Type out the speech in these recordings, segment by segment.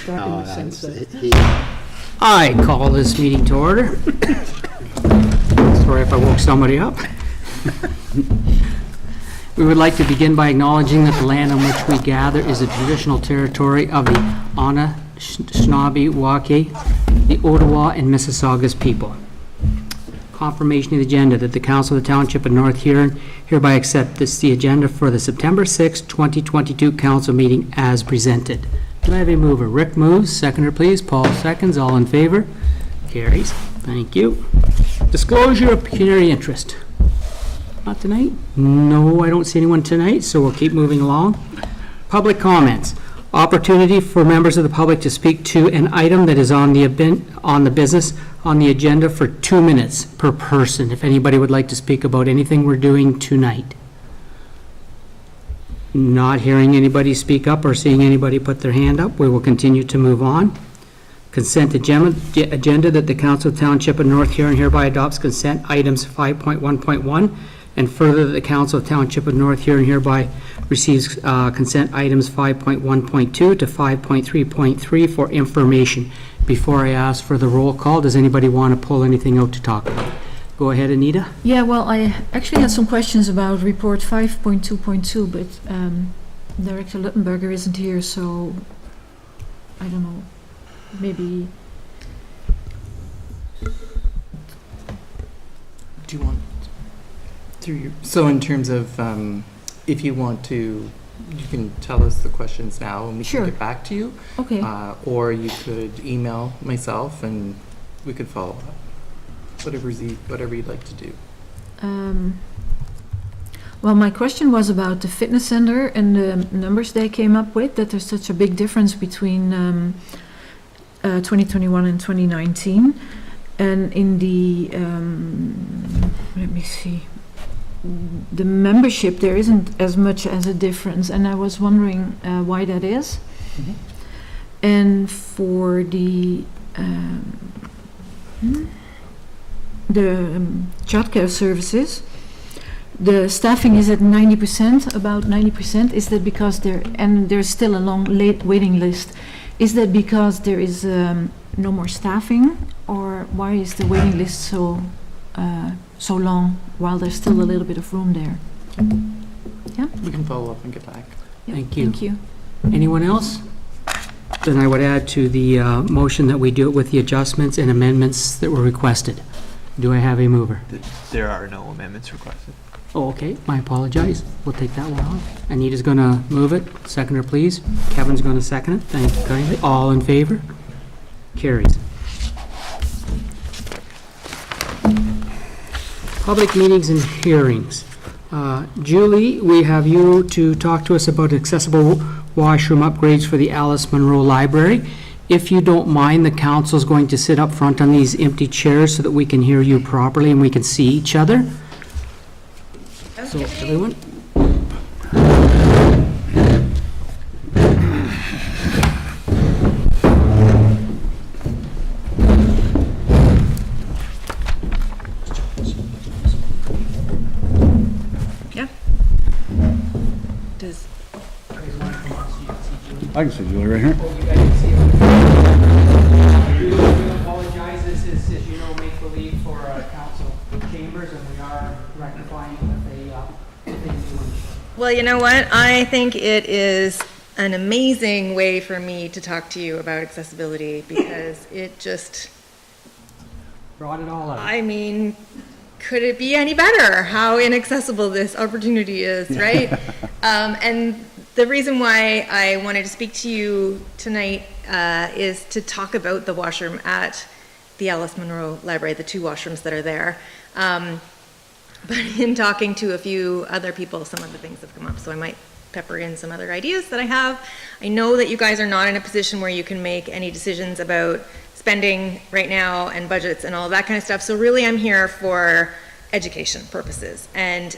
start in the sense that... I call this meeting to order. Sorry if I woke somebody up. We would like to begin by acknowledging that the land on which we gather is the traditional territory of the Anishinaabe, Waukee, the Ottawa, and Mississaugas people. Confirmation of the agenda that the Council of the Township of North Huron hereby accept the agenda for the September 6, 2022 council meeting as presented. Do I have a mover? Rick moves. Seconder, please. Paul seconds. All in favor? Carries. Thank you. Disclosure of pecuniary interest. Not tonight? No, I don't see anyone tonight, so we'll keep moving along. Public comments. Opportunity for members of the public to speak to an item that is on the business on the agenda for 2 minutes per person. If anybody would like to speak about anything we're doing tonight. Not hearing anybody speak up or seeing anybody put their hand up, we will continue to move on. Consent agenda that the Council of Township of North Huron hereby adopts consent items 5.1.1 and further that the Council of Township of North Huron hereby receives consent items 5.1.2 to 5.3.3 for information. Before I ask for the roll call, does anybody want to pull anything out to talk about? Go ahead, Anita. Yeah, well, I actually had some questions about report 5.2.2, but Director Luttenberger isn't here, so I don't know, maybe... Do you want through your, so in terms of if you want to, you can tell us the questions now and we Sure. can get back to you. Okay. Or you could email myself and we could follow up. Whatever you'd like to do. Well, my question was about the fitness center and the numbers they came up with, that there's such a big difference between 2021 and 2019. And in the, let me see, the membership, there isn't as much as a difference. And I was wondering why that is. Mm-hmm. And for the childcare services, the staffing is at 90%, about 90%. Is that because there's still a long waiting list? Is that because there is no more staffing, or why is the waiting list so long while there's still a little bit of room there? Yeah. We can follow up and get back. Yeah, Thank you. Thank you. Anyone else? Then I would add to the motion that we do it with the adjustments and amendments that were requested. Do I have a mover? There are no amendments requested. Oh, okay. I apologize. We'll take that one off. Anita's going to move it. Seconder, please. Kevin's going to second it. Thank you kindly. All in favor? Carries. Public meetings and hearings. Julie, we have you to talk to us about accessible washroom upgrades for the Alice Munro Library. If you don't mind, the council's going to sit up front on these empty chairs so that we can hear you properly and we can see each other. Okay. So, everyone. Yeah. Does I can see Julie right here. Oh, you guys can see it. We do apologize. This is, as you know, make-believe for council chambers, and we are rectifying if they do. well, you know what? I think it is an amazing way for me to talk to you about accessibility because it just, Brought it all out. I mean, could it be any better how inaccessible this opportunity is, right? And the reason why I wanted to speak to you tonight is to talk about the washroom at the Alice Munro Library, the 2 washrooms that are there. But in talking to a few other people, some of the things have come up, so I might pepper in some other ideas that I have. I know that you guys are not in a position where you can make any decisions about spending right now and budgets and all of that kind of stuff, so really I'm here for education purposes. And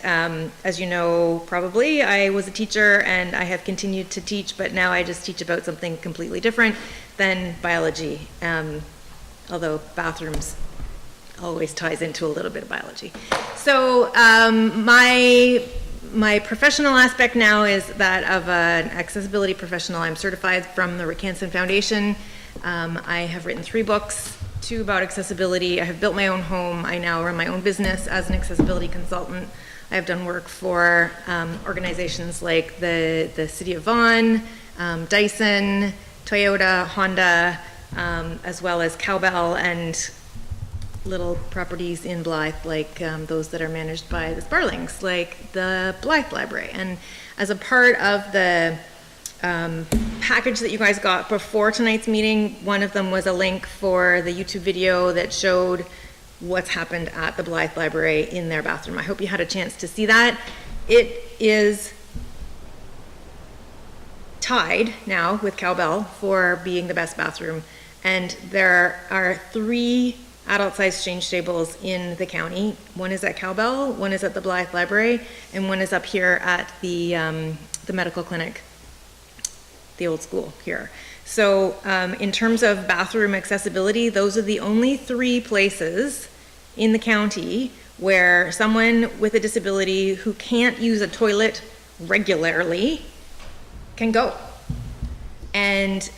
as you know, probably, I was a teacher and I have continued to teach, but now I just teach about something completely different than biology, although bathrooms always ties into a little bit of biology. So my My professional aspect now is that of an accessibility professional. I'm certified from the Rick Hansen Foundation. I have written 3 books, 2 about accessibility. I have built my own home. I now run my own business as an accessibility consultant. I have done work for organizations like the City of Vaughan, Dyson, Toyota, Honda, as well as Cowbell and little properties in Blythe, like those that are managed by the Sparlings, like the Blythe Library. And as a part of the package that you guys got before tonight's meeting, one of them was a link for the YouTube video that showed what's happened at the Blythe Library in their bathroom. I hope you had a chance to see that. It is tied now with Cowbell for being the best bathroom, and there are 3 adult-sized change tables in the county. One is at Cowbell, one is at the Blythe Library, and one is up here at the medical clinic, the old school here. So in terms of bathroom accessibility, those are the only 3 places in the county where someone with a disability who can't use a toilet regularly can go. And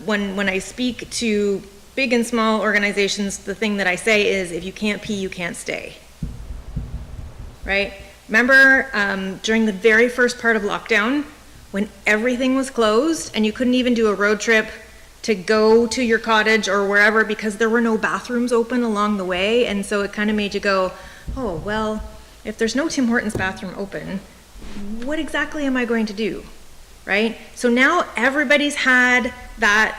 when I speak to big and small organizations, the thing that I say is, if you can't pee, you can't stay. Right? Remember during the very first part of lockdown, when everything was closed and you couldn't even do a road trip to go to your cottage or wherever because there were no bathrooms open along the way, and so it kind of made you go, oh, well, if there's no Tim Hortons bathroom open, what exactly am I going to do? Right? So now everybody's had that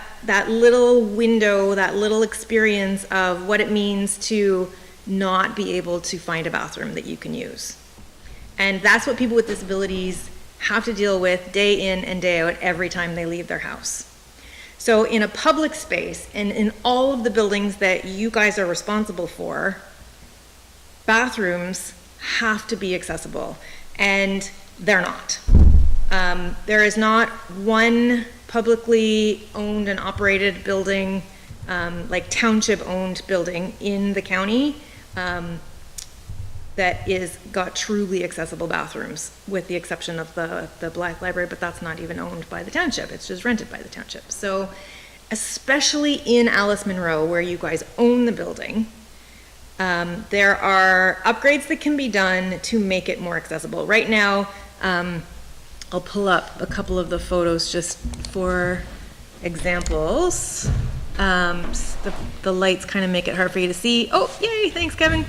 little window, that little experience of what it means to not be able to find a bathroom that you can use. And that's what people with disabilities have to deal with day in and day out every time they leave their house. So in a public space and in all of the buildings that you guys are responsible for, bathrooms have to be accessible, and they're not. There is not one publicly owned and operated building, like township-owned building in the county that is got truly accessible bathrooms, with the exception of the Blythe Library, but that's not even owned by the township, it's just rented by the township. So especially in Alice Munro, where you guys own the building, there are upgrades that can be done to make it more accessible. Right now, I'll pull up a couple of the photos just for examples. The lights kind of make it hard for you to see. Oh, yay, thanks, Kevin.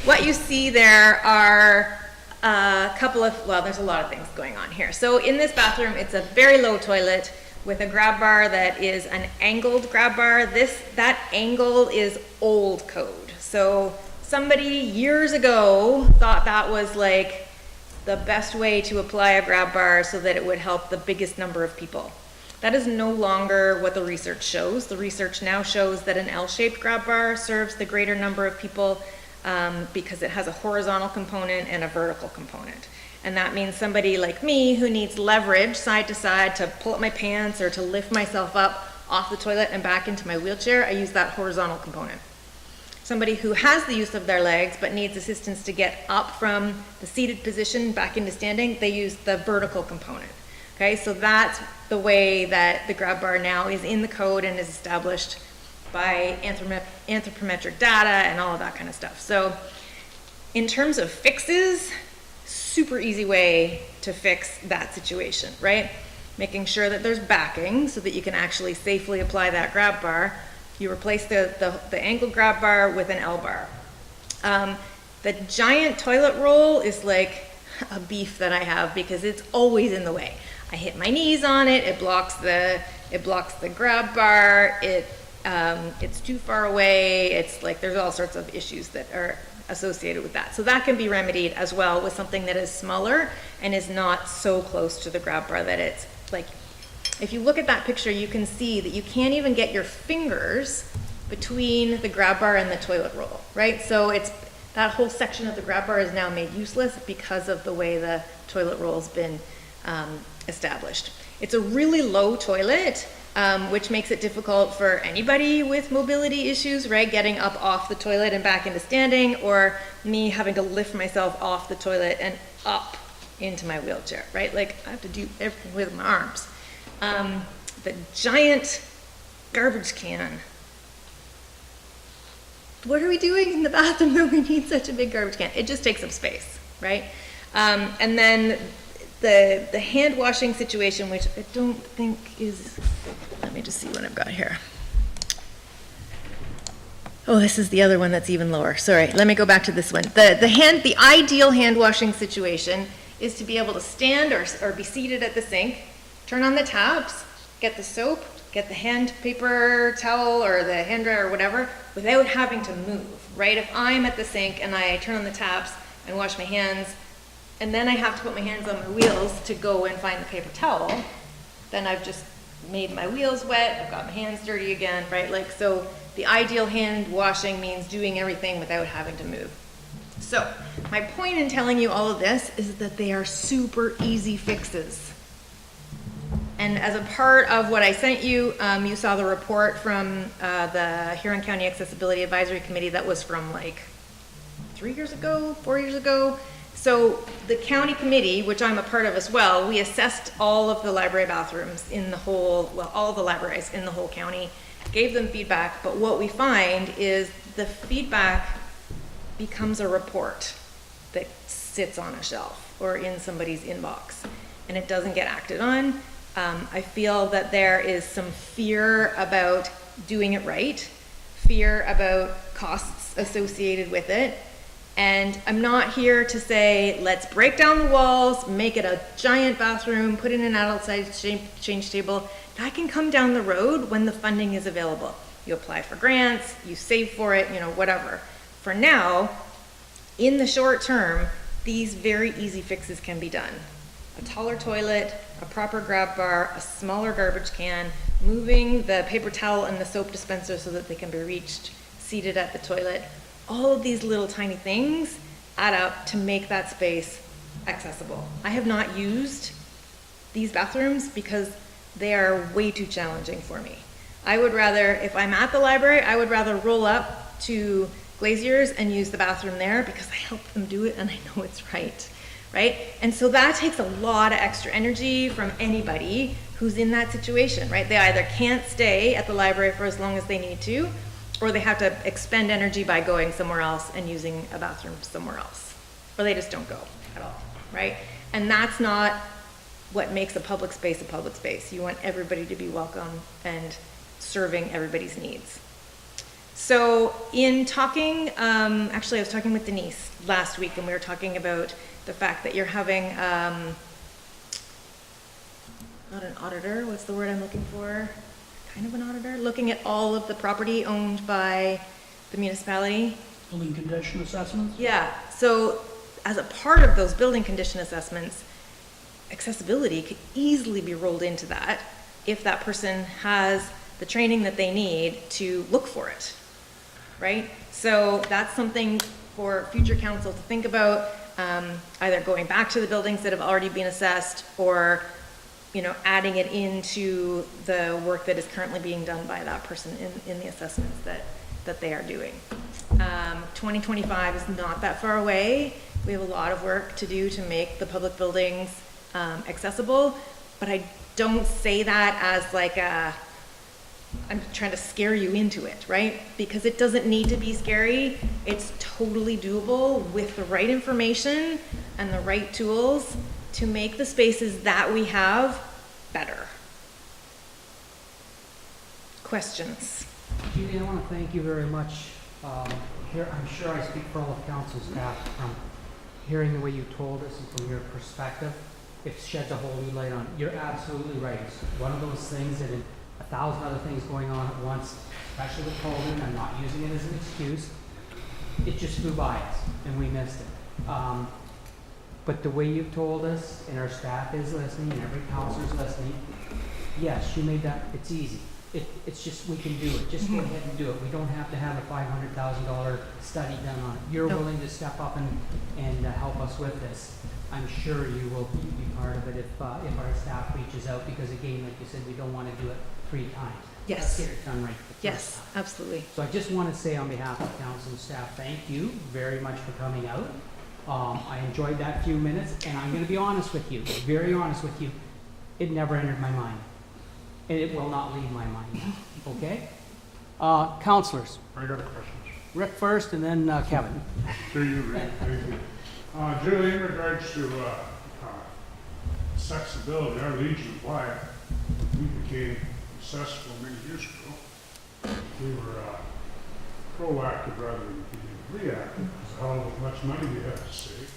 What you see there are a couple of, well, there's a lot of things going on here. So in this bathroom, it's a very low toilet with a grab bar that is an angled grab bar. That angle is old code. So somebody years ago thought that was like the best way to apply a grab bar so that it would help the biggest number of people. That is no longer what the research shows. The research now shows that an L-shaped grab bar serves the greater number of people because it has a horizontal component and a vertical component. And that means somebody like me who needs leverage side to side to pull up my pants or to lift myself up off the toilet and back into my wheelchair, I use that horizontal component. Somebody who has the use of their legs but needs assistance to get up from the seated position back into standing, they use the vertical component. Okay, so that's the way that the grab bar now is in the code and is established by anthropometric data and all of that kind of stuff. So in terms of fixes, super easy way to fix that situation, right? Making sure that there's backing so that you can actually safely apply that grab bar. You replace the angled grab bar with an L bar. The giant toilet roll is like a beef that I have because it's always in the way. I hit my knees on it, it blocks the grab bar, it's too far away, it's like there's all sorts of issues that are associated with that. So that can be remedied as well with something that is smaller and is not so close to the grab bar that it's like, if you look at that picture, you can see that you can't even get your fingers between the grab bar and the toilet roll, right? So that whole section of the grab bar is now made useless because of the way the toilet roll's been established. It's a really low toilet, which makes it difficult for anybody with mobility issues, right? Getting up off the toilet and back into standing, or me having to lift myself off the toilet and up into my wheelchair, right? Like, I have to do everything with my arms. The giant garbage can. What are we doing in the bathroom that we need such a big garbage can? It just takes up space, right? And then the hand washing situation, which I don't think is, let me just see what I've got here. Oh, this is the other one that's even lower. Sorry, let me go back to this one. The ideal hand washing situation is to be able to stand or be seated at the sink, turn on the taps, get the soap, get the hand paper towel or the hand dryer or whatever, without having to move, right? If I'm at the sink and I turn on the taps and wash my hands, and then I have to put my hands on my wheels to go and find the paper towel, then I've just made my wheels wet, I've got my hands dirty again, right? Like, so the ideal hand washing means doing everything without having to move. So my point in telling you all of this is that they are super easy fixes. And as a part of what I sent you, you saw the report from the Huron County Accessibility Advisory Committee that was from like 3 years ago, 4 years ago. So the county committee, which I'm a part of as well, we assessed all of the library bathrooms in the whole, well, all the libraries in the whole county, gave them feedback, but what we find is the feedback becomes a report that sits on a shelf or in somebody's inbox, and it doesn't get acted on. I feel that there is some fear about doing it right, fear about costs associated with it. And I'm not here to say, let's break down the walls, make it a giant bathroom, put in an adult-sized change table. That can come down the road when the funding is available. You apply for grants, you save for it, you know, whatever. For now, in the short term, these very easy fixes can be done. A taller toilet, a proper grab bar, a smaller garbage can, moving the paper towel and the soap dispenser so that they can be reached seated at the toilet. All of these little tiny things add up to make that space accessible. I have not used these bathrooms because they are way too challenging for me. I would rather, if I'm at the library, I would rather roll up to Glazier's and use the bathroom there because I help them do it and I know it's right. Right? And so that takes a lot of extra energy from anybody who's in that situation, right? They either can't stay at the library for as long as they need to, or they have to expend energy by going somewhere else and using a bathroom somewhere else. Or they just don't go at all, right? And that's not what makes a public space. You want everybody to be welcome and serving everybody's needs. So in talking, actually I was talking with Denise last week and we were talking about the fact that you're having, not an auditor, what's the word I'm looking for? Kind of an auditor, looking at all of the property owned by the municipality. Building condition assessments? Yeah, so as a part of those building condition assessments, accessibility could easily be rolled into that if that person has the training that they need to look for it, right? So that's something for future council to think about, either going back to the buildings that have already been assessed or, you know, adding it into the work that is currently being done by that person in the assessments that they are doing. 2025 is not that far away. We have a lot of work to do to make the public buildings accessible, but I don't say that as like I'm trying to scare you into it, right? Because it doesn't need to be scary. It's totally doable with the right information and the right tools to make the spaces that we have better. Questions? Judy, I want to thank you very much. Here, I'm sure I speak for all of council staff from hearing the way you told us and from your perspective. It sheds a whole new light on it. You're absolutely right. It's one of those things that in 1,000 other things going on at once, especially with COVID, I'm not using it as an excuse. It just flew by us and we missed it. But the way you've told us, and our staff is listening, and every counselor's listening, yes, you made that, it's easy. It's just, we can do it. Just go ahead and do it. We don't have to have a $500,000 study done on it. You're willing to step up and help us with this. I'm sure you will be part of it if our staff reaches out, because again, like you said, we don't want to do it 3 times. Yes. Let's get it done right the first Yes, time. absolutely. So I just want to say on behalf of council and staff, thank you very much for coming out. I enjoyed that few minutes, and I'm gonna be honest with you, very honest with you. It never entered my mind, and it will not leave my mind, okay? Counselors, I got a question. Rick first, and then Kevin. To you, Rick. Thank you. Julie, in regards to accessibility, our Legion of Life, we became accessible many years ago. We were proactive rather than being reactive, because how much money we have to save.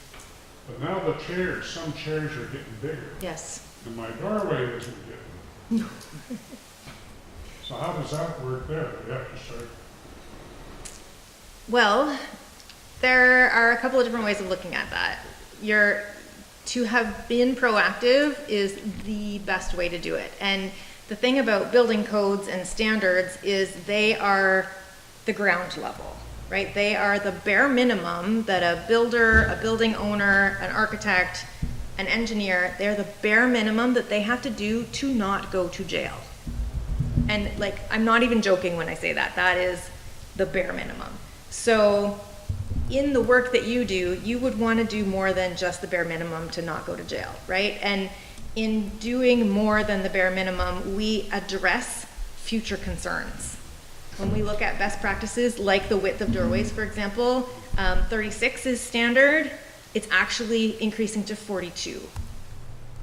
But now the chairs, some chairs are getting bigger, Yes. and my doorway isn't getting. So how does that work there? We have to start. Well, there are a couple of different ways of looking at that. To have been proactive is the best way to do it. And the thing about building codes and standards is they are the ground level, right? They are the bare minimum that a builder, a building owner, an architect, an engineer, they're the bare minimum that they have to do to not go to jail. And like, I'm not even joking when I say that. That is the bare minimum. So in the work that you do, you would want to do more than just the bare minimum to not go to jail, right? And in doing more than the bare minimum, we address future concerns. When we look at best practices, like the width of doorways, for example, 36 is standard. It's actually increasing to 42.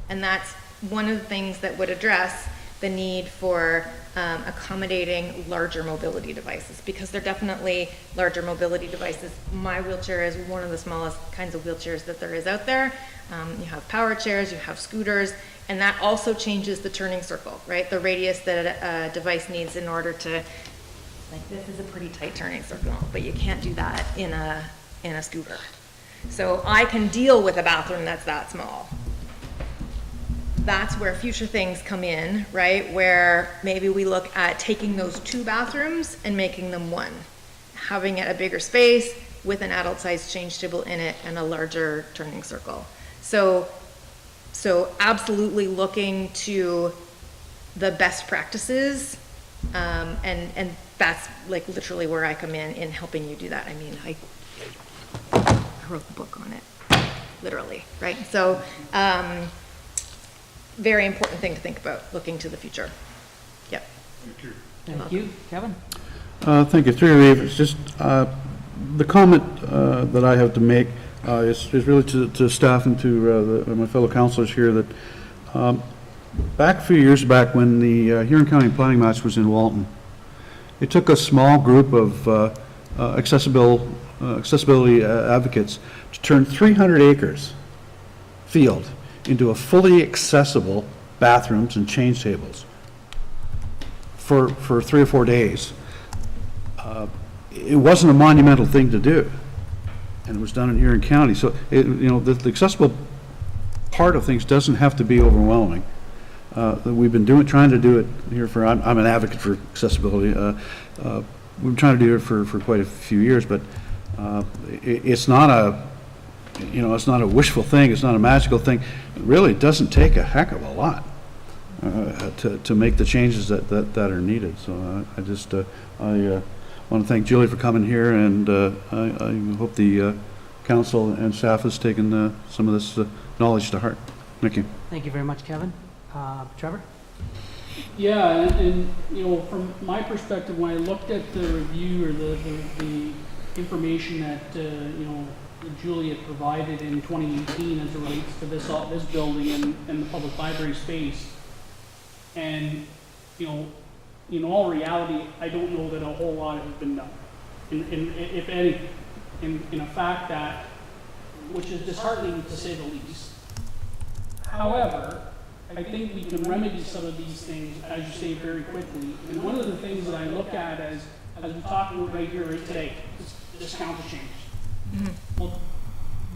And that's one of the things that would address the need for accommodating larger mobility devices, because they're definitely larger mobility devices. My wheelchair is one of the smallest kinds of wheelchairs that there is out there. You have power chairs, you have scooters, and that also changes the turning circle, right? The radius that a device needs in order to, like this is a pretty tight turning circle, but you can't do that in a scooter. So I can deal with a bathroom that's that small. That's where future things come in, right? Where maybe we look at taking those 2 bathrooms and making them 1, having it a bigger space with an adult-sized change table in it and a larger turning circle. So absolutely looking to the best practices, and that's like literally where I come in helping you do that. I mean, I wrote the book on it, literally, right? So, very important thing to think about, looking to the future. Yep. Thank you. Thank you. Kevin? Thank you. Through you, it's just the comment that I have to make is really to staff and to my fellow councillors here that back a few years back when the Huron County Planning Match was in Walton, it took a small group of accessibility advocates to turn 300 acres field into a fully accessible bathrooms and change tables for 3 or 4 days. It wasn't a monumental thing to do, and it was done in Huron County. So, the accessible part of things doesn't have to be overwhelming. We've been trying to do it here I'm an advocate for accessibility. We've been trying to do it for quite a few years, but it's not a wishful thing. It's not a magical thing. It really doesn't take a heck of a lot to make the changes that are needed. So I want to thank Julie for coming here, and I hope the council and staff has taken some of this knowledge to heart. Thank you. Thank you very much, Kevin. Trevor? Yeah, and from my perspective, when I looked at the review or the information that, Julie had provided in 2018 as it relates to this building and the public library space, and, in all reality, I don't know that a whole lot has been done, if any, in a fact that, which is disheartening to say the least. However, I think we can remedy some of these things, as you say, very quickly. And one of the things that I look at as we talk about right here, right today, is council changes. Mm-hmm. Well,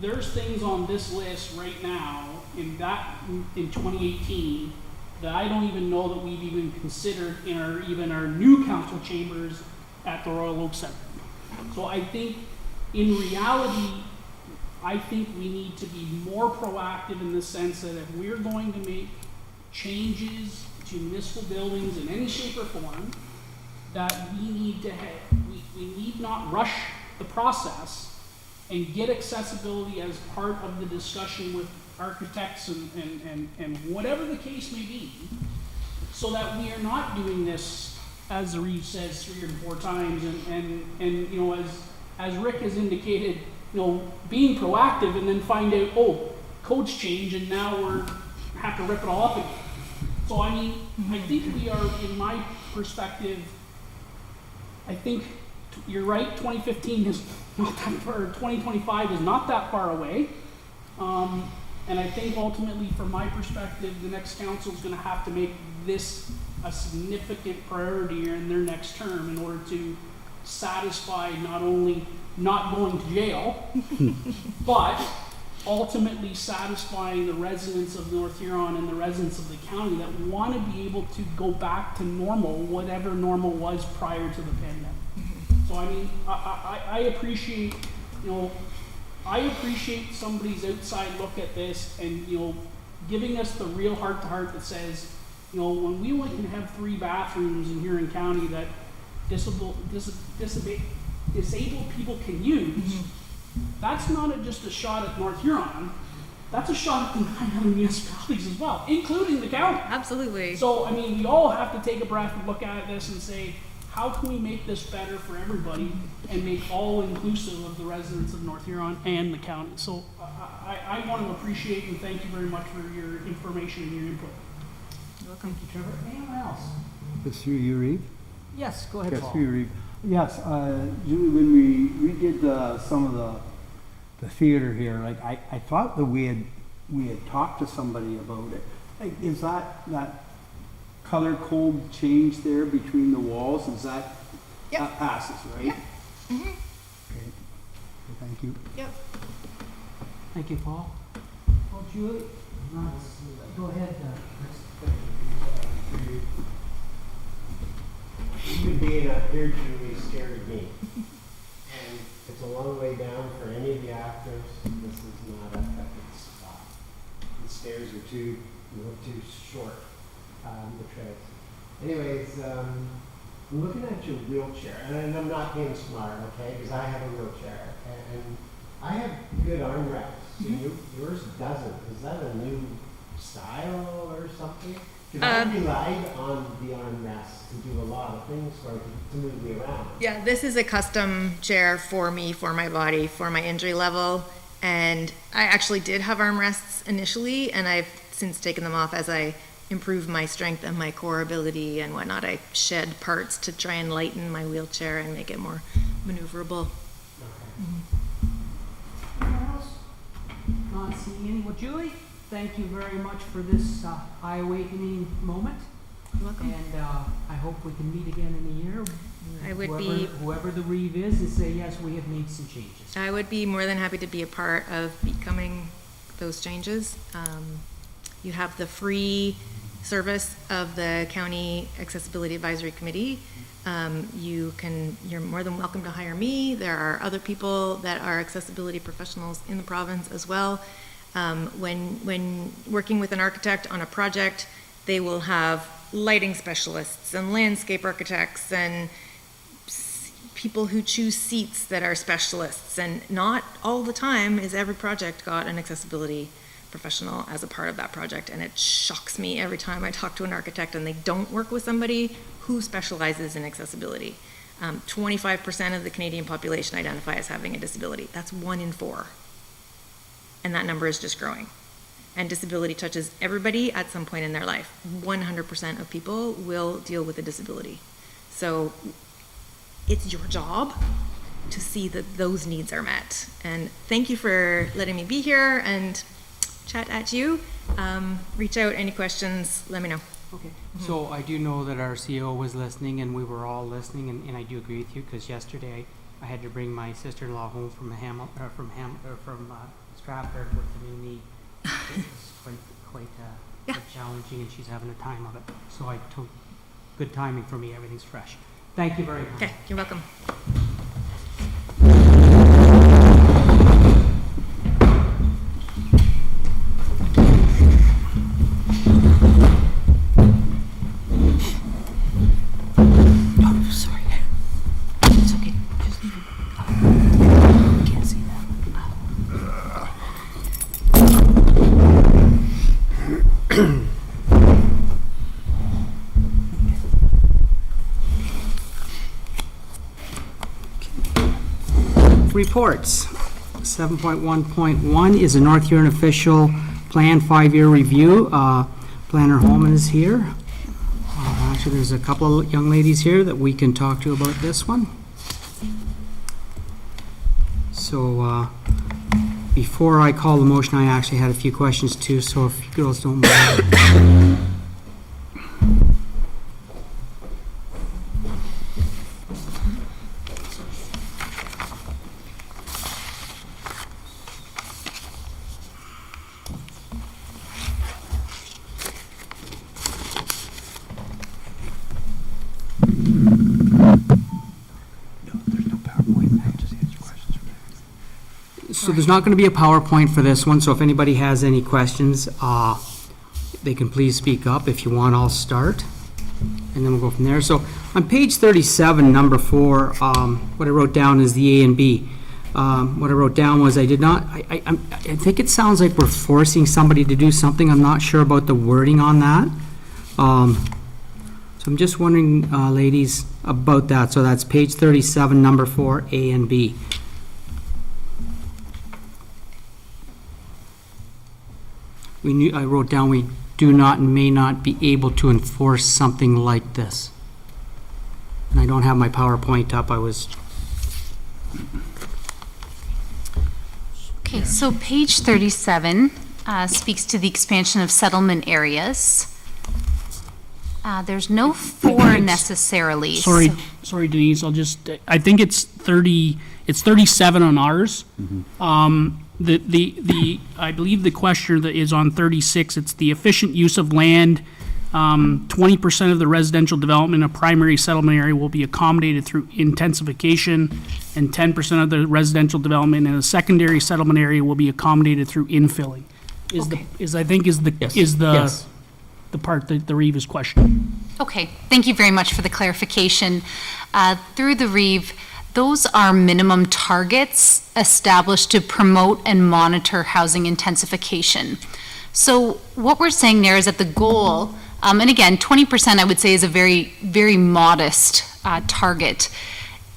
there's things on this list right now in 2018 that I don't even know that we've even considered in our new council chambers at the Royal Oak Center. So I think, in reality, I think we need to be more proactive in the sense that if we're going to make changes to municipal buildings in any shape or form, that we need to we need not rush the process, and get accessibility as part of the discussion with architects and whatever the case may be, so that we are not doing this, as the Reeve says, 3 or 4 times, and you know, as Rick has indicated, you know, being proactive and then find out, oh, codes change and now we're have to rip it all up again. So I mean, I think we are, in my perspective, I think you're right, 2015 is not that far, 2025 is not that far away. And I think ultimately, from my perspective, the next council is gonna have to make this a significant priority in their next term in order to satisfy not only not going to jail, but ultimately satisfying the residents of North Huron and the residents of the county that want to be able to go back to normal, whatever normal was prior to the pandemic. So I mean, I appreciate, you know, I appreciate somebody's outside look at this and, you know, giving us the real heart-to-heart that says, you know, when we only can have 3 bathrooms in Huron County that disabled people can use, that's not just a shot at North Huron, that's a shot at the 9 other municipalities as well, including the county. Absolutely. So, I mean, we all have to take a breath and look at this and say, how can we make this better for everybody and make all inclusive of the residents of North Huron and the county? So I want to appreciate and thank you very much for your information and your input. You're welcome. Thank you, Trevor. Anyone else? This through you, Reeve? Yes, go ahead, Yes, Paul. through you, Reeve. Yes, Julie, when we redid some of the theater here, like I thought that we had talked to somebody about it. Like, is that color code change there between the walls? Is that Yep. that passes, right? Yep. Mhm. Okay. Thank you. Yep. Thank you, Paul. Well, Julie, go ahead. Even being up here, Julie scared me. And it's a long way down for any of the actors. This is not a good spot. The stairs are too short, the treads. Anyways, I'm looking at your wheelchair, and I'm not being smart, okay, because I have a wheelchair, and I have good armrests, and yours doesn't. Is that a new style or something? Because I relied on the armrests to do a lot of things for it to move me around. Yeah, this is a custom chair for me, for my body, for my injury level. And I actually did have armrests initially, and I've since taken them off as I improve my strength and my core ability and whatnot. I shed parts to try and lighten my wheelchair and make it more maneuverable. Anyone else? Not seeing any. Well, Julie, thank you very much for this eye-awakening moment. You're welcome. And I hope we can meet again in a year. I would Whoever the Reeve is, and say, yes, we have made some changes. I would be more than happy to be a part of becoming those changes. You have the free service of the County Accessibility Advisory Committee. You're more than welcome to hire me. There are other people that are accessibility professionals in the province as well. When working with an architect on a project, they will have lighting specialists and landscape architects and people who choose seats that are specialists, and not all the time is every project got an accessibility professional as a part of that project, and it shocks me every time I talk to an architect and they don't work with somebody who specializes in accessibility. 25% of the Canadian population identify as having a disability. That's 1 in 4. And that number is just growing. And disability touches everybody at some point in their life. 100% of people will deal with a disability. So it's your job to see that those needs are met. And thank you for letting me be here and chat at you. Reach out, any questions, let me know. Okay. So I do know that our CEO was listening, and we were all listening, and I do agree with you, because yesterday I had to bring my sister-in-law home from Stratford with a new knee. It was quite challenging, and she's having a time of it. So I took good timing for me. Everything's fresh. Thank you very much. Okay, you're welcome. Oh, sorry. It's okay. Just leave it. Can't see that. reports. 7.1.1 is a North Huron official plan 5-year review. Planner Holman is here. Actually, there's a couple of young ladies here that we can talk to about this one. So before I call the motion, I actually had a few questions too, so if you girls don't mind. So there's not going to be a PowerPoint for this one, so if anybody has any questions, they can please speak up. If you want, I'll start, and then we'll go from there. So on page 37, number 4, what I wrote down is the A and B. What I wrote down was I think it sounds like we're forcing somebody to do something. I'm not sure about the wording on that. So I'm just wondering, ladies, about that. So that's page 37, number 4, A and B. I wrote down we do not and may not be able to enforce something like this. And I don't have my PowerPoint up. Okay, so page 37 speaks to the expansion of settlement areas. There's no 4 necessarily. Sorry, Denise, I think it's 37 on ours. I believe the question that is on 36, it's the efficient use of land. 20% of the residential development in a primary settlement area will be accommodated through intensification, and 10% of the residential development in a secondary settlement area will be accommodated through infilling. The part that the Reeve is questioning. Okay, thank you very much for the clarification. Through the Reeve, those are minimum targets established to promote and monitor housing intensification. So what we're saying there is that the goal, and again, 20% I would say is a very, very modest target,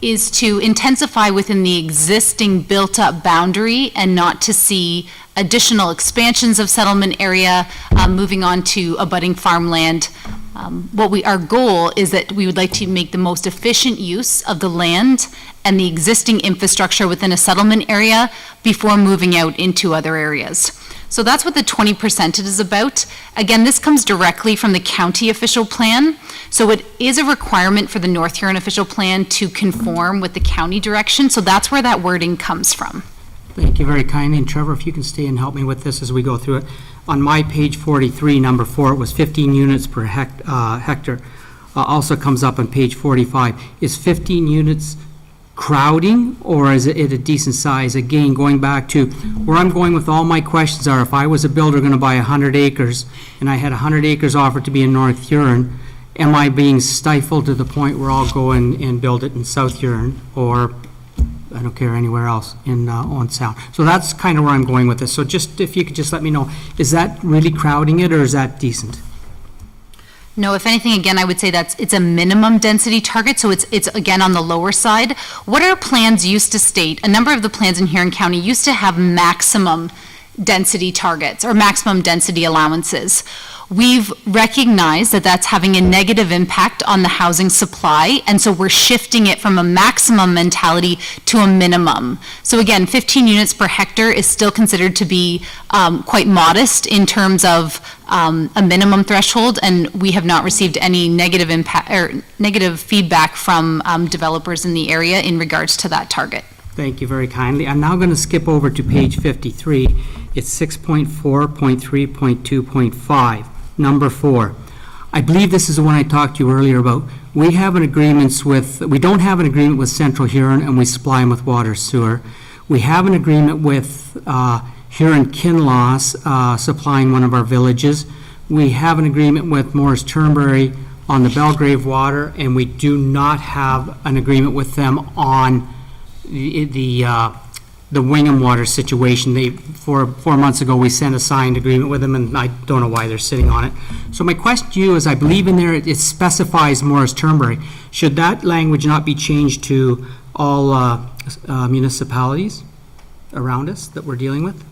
is to intensify within the existing built-up boundary and not to see additional expansions of settlement area, moving on to abutting farmland. Our goal is that we would like to make the most efficient use of the land and the existing infrastructure within a settlement area before moving out into other areas. So that's what the 20% is about. Again, this comes directly from the county official plan. So it is a requirement for the North Huron official plan to conform with the county direction. So that's where that wording comes from. Thank you very kindly. And Trevor, if you can stay and help me with this as we go through it. On my page 43, number 4, it was 15 units per hectare. Also comes up on page 45. Is 15 units crowding, or is it a decent size? Again, going back to where I'm going with all my questions are, if I was a builder going to buy 100 acres and I had 100 acres offered to be in North Huron, am I being stifled to the point where I'll go and build it in South Huron, or I don't care anywhere else in on Sound? So that's kind of where I'm going with this. So just if you could just let me know, is that really crowding it, or is that decent? No, if anything, again, I would say it's a minimum density target, so it's again on the lower side. What our plans used to state, a number of the plans in Huron County used to have maximum density targets or maximum density allowances. We've recognized that that's having a negative impact on the housing supply, and so we're shifting it from a maximum mentality to a minimum. So again, 15 units per hectare is still considered to be quite modest in terms of a minimum threshold, and we have not received any negative impact or negative feedback from developers in the area in regards to that target. Thank you very kindly. I'm now going to skip over to page 53. It's 6.4.3.2.5. Number 4. I believe this is the one I talked to you earlier about. We don't have an agreement with Central Huron, and we supply them with water sewer. We have an agreement with Huron Kinloss supplying one of our villages. We have an agreement with Morris Turnberry on the Belgrave water, and we do not have an agreement with them on the Wingham water situation. Four months ago, we sent a signed agreement with them, and I don't know why they're sitting on it. So my question to you is, I believe in there it specifies Morris Turnberry. Should that language not be changed to all municipalities around us that we're dealing with.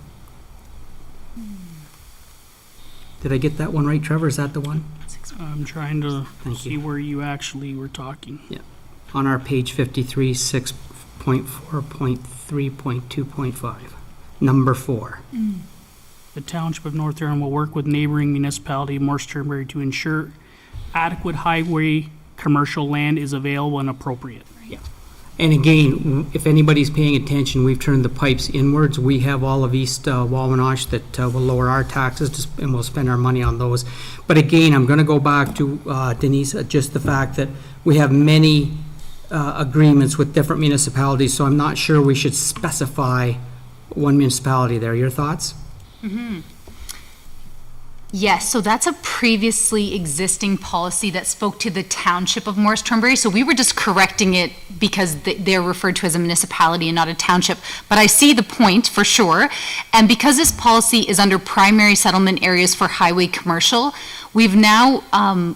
Did I get that one right, Trevor? Is that the one? I'm trying to Thank see you. where you actually were talking. On our page 53, 6.4.3.2.5, number 4. The Township of North Huron will work with neighboring municipality of Morris Turnberry to ensure adequate highway commercial land is available and appropriate. And again, if anybody's paying attention, we've turned the pipes inwards. We have all of East Wawanosh that will lower our taxes and we'll spend our money on those. But again, I'm going to go back to Denise, just the fact that we have many agreements with different municipalities, so I'm not sure we should specify one municipality there. Your thoughts? Yes, so that's a previously existing policy that spoke to the Township of Morris Turnberry. So we were just correcting it because they're referred to as a municipality and not a township. But I see the point for sure. And because this policy is under primary settlement areas for highway commercial, we've now,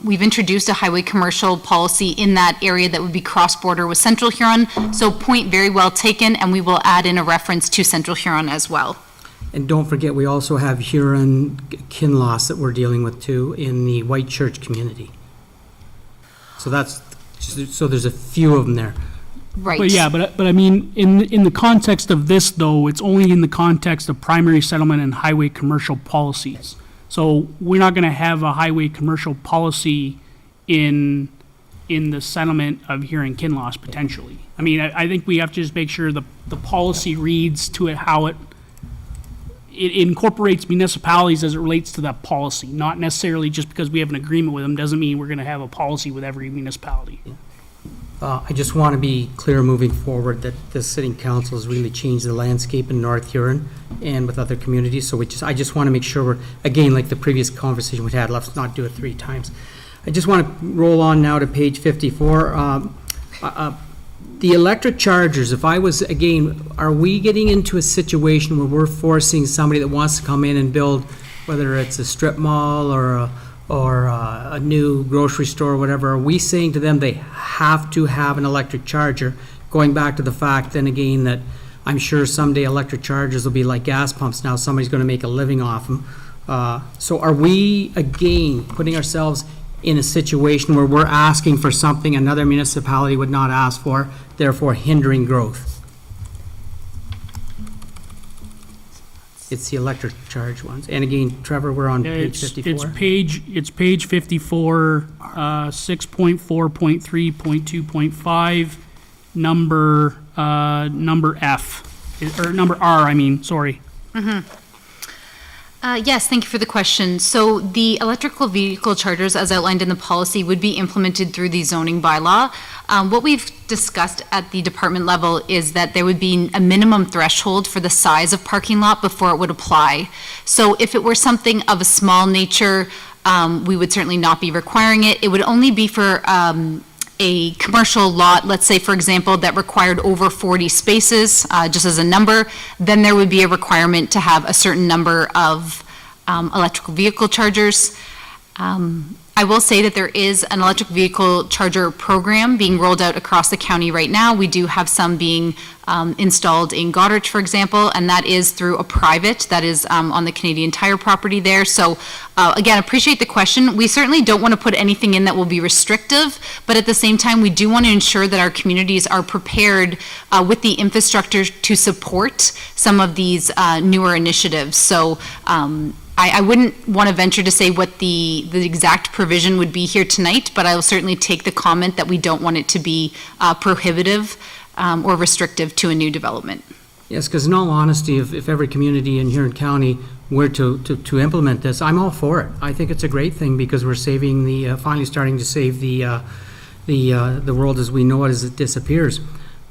we've introduced a highway commercial policy in that area that would be cross-border with Central Huron. So point very well taken, and we will add in a reference to Central Huron as well. And don't forget, we also have Huron Kinloss that we're dealing with too in the White Church community. So there's a few of them there. Right. But yeah, but I mean, in the context of this though, it's only in the context of primary settlement and highway commercial policies. So we're not gonna have a highway commercial policy in the settlement of Huron Kinloss potentially. I mean, I think we have to just make sure the policy reads to it how it incorporates municipalities as it relates to that policy, not necessarily just because we have an agreement with them doesn't mean we're going to have a policy with every municipality. I just want to be clear moving forward that the City Council has really changed the landscape in North Huron and with other communities, so I just want to make sure we're, again, like the previous conversation we had, let's not do it 3 times. I just want to roll on now to page 54. The electric chargers, if I was, again, are we getting into a situation where we're forcing somebody that wants to come in and build, whether it's a strip mall or a new grocery store or whatever, are we saying to them they have to have an electric charger? Going back to the fact, then again, that I'm sure someday electric chargers will be like gas pumps now, somebody's going to make a living off them. So are we, again, putting ourselves in a situation where we're asking for something another municipality would not ask for, therefore hindering growth? It's the electric charge ones. And again, Trevor, we're on page 54. It's page 54, 6.4.3.2.5, number F, or number R, I mean, sorry. Yes, thank you for the question. So the electrical vehicle chargers, as outlined in the policy, would be implemented through the zoning bylaw. What we've discussed at the department level is that there would be a minimum threshold for the size of parking lot before it would apply. So if it were something of a small nature, we would certainly not be requiring it. It would only be for a commercial lot, let's say, for example, that required over 40 spaces, just as a number, then there would be a requirement to have a certain number of electrical vehicle chargers. I will say that there is an electric vehicle charger program being rolled out across the county right now. We do have some being installed in Goderich, for example, and that is through a private that is on the Canadian Tire property there. So again, appreciate the question. We certainly don't want to put anything in that will be restrictive, but at the same time, we do want to ensure that our communities are prepared with the infrastructure to support some of these newer initiatives. So I wouldn't want to venture to say what the exact provision would be here tonight, but I will certainly take the comment that we don't want it to be prohibitive or restrictive to a new development. Yes, because in all honesty, if every community in Huron County were to implement this, I'm all for it. I think it's a great thing because we're saving finally starting to save the world as we know it as it disappears.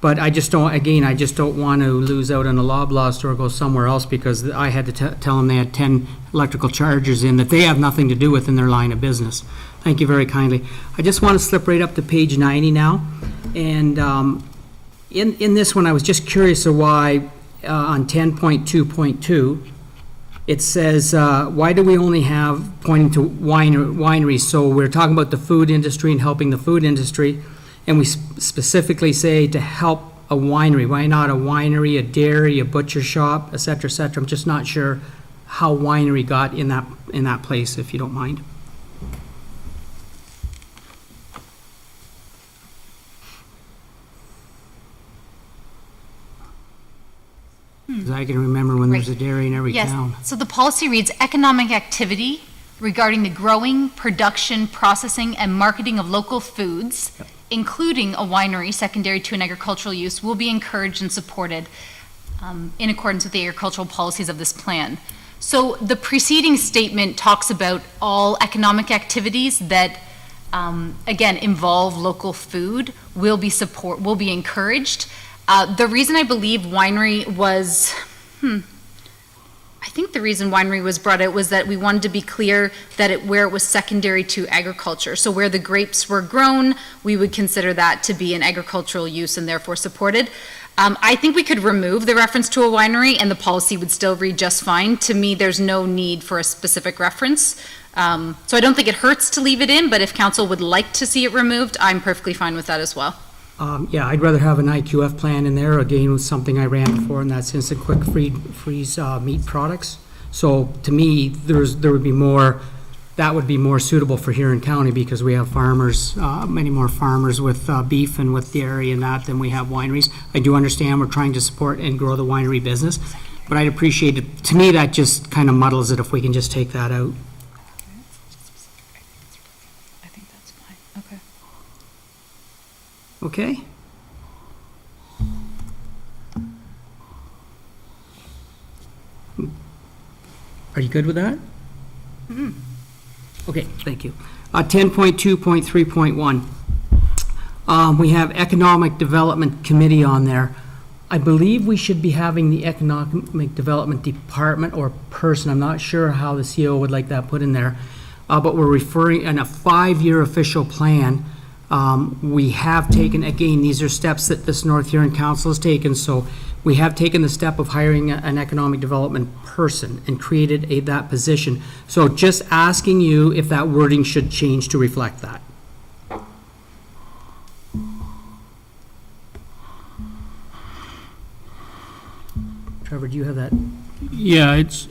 But I just don't want to lose out on a Loblaw store or go somewhere else because I had to tell them they had 10 electrical chargers in that they have nothing to do with in their line of business. Thank you very kindly. I just want to slip right up to page 90 now. And in this one, I was just curious of why on 10.2.2, it says, why do we only have pointing to wineries? So we're talking about the food industry and helping the food industry. And we specifically say to help a winery? Why not a winery, a dairy, a butcher shop, et cetera, et cetera? I'm just not sure how winery got in that place, if you don't mind. 'Cause I can remember when there's a dairy in every town. Yes, so the policy reads, economic activity regarding the growing, production, processing, and marketing of local foods, including a winery secondary to an agricultural use, will be encouraged and supported in accordance with the agricultural policies of this plan. So the preceding statement talks about all economic activities that, again, involve local food will be encouraged. The reason I believe winery was, I think the reason winery was brought out was that we wanted to be clear that where it was secondary to agriculture. So where the grapes were grown, we would consider that to be an agricultural use and therefore supported. I think we could remove the reference to a winery and the policy would still read just fine. To me, there's no need for a specific reference. So I don't think it hurts to leave it in, but if council would like to see it removed, I'm perfectly fine with that as well. Yeah, I'd rather have an IQF plan in there, again, with something I ran before, and that's instant quick freeze meat products. So to me, there would be more, that would be more suitable for Huron County because we have farmers, many more farmers with beef and with dairy and that than we have wineries. I do understand we're trying to support and grow the winery business, but I'd appreciate it, to me, that just kind of muddles it if we can just take that out. I think that's fine, okay. Okay? Are you good with that? Mm-hmm. Okay, thank you. 10.2.3.1. We have Economic Development Committee on there. I believe we should be having the Economic Development Department or person. I'm not sure how the CEO would like that put in there. But we're referring in a 5-year official plan. We have taken, again, these are steps that this North Huron Council has taken, so we have taken the step of hiring an economic development person and created that position. So just asking you if that wording should change to reflect that. Trevor, do you have that? Yeah, it's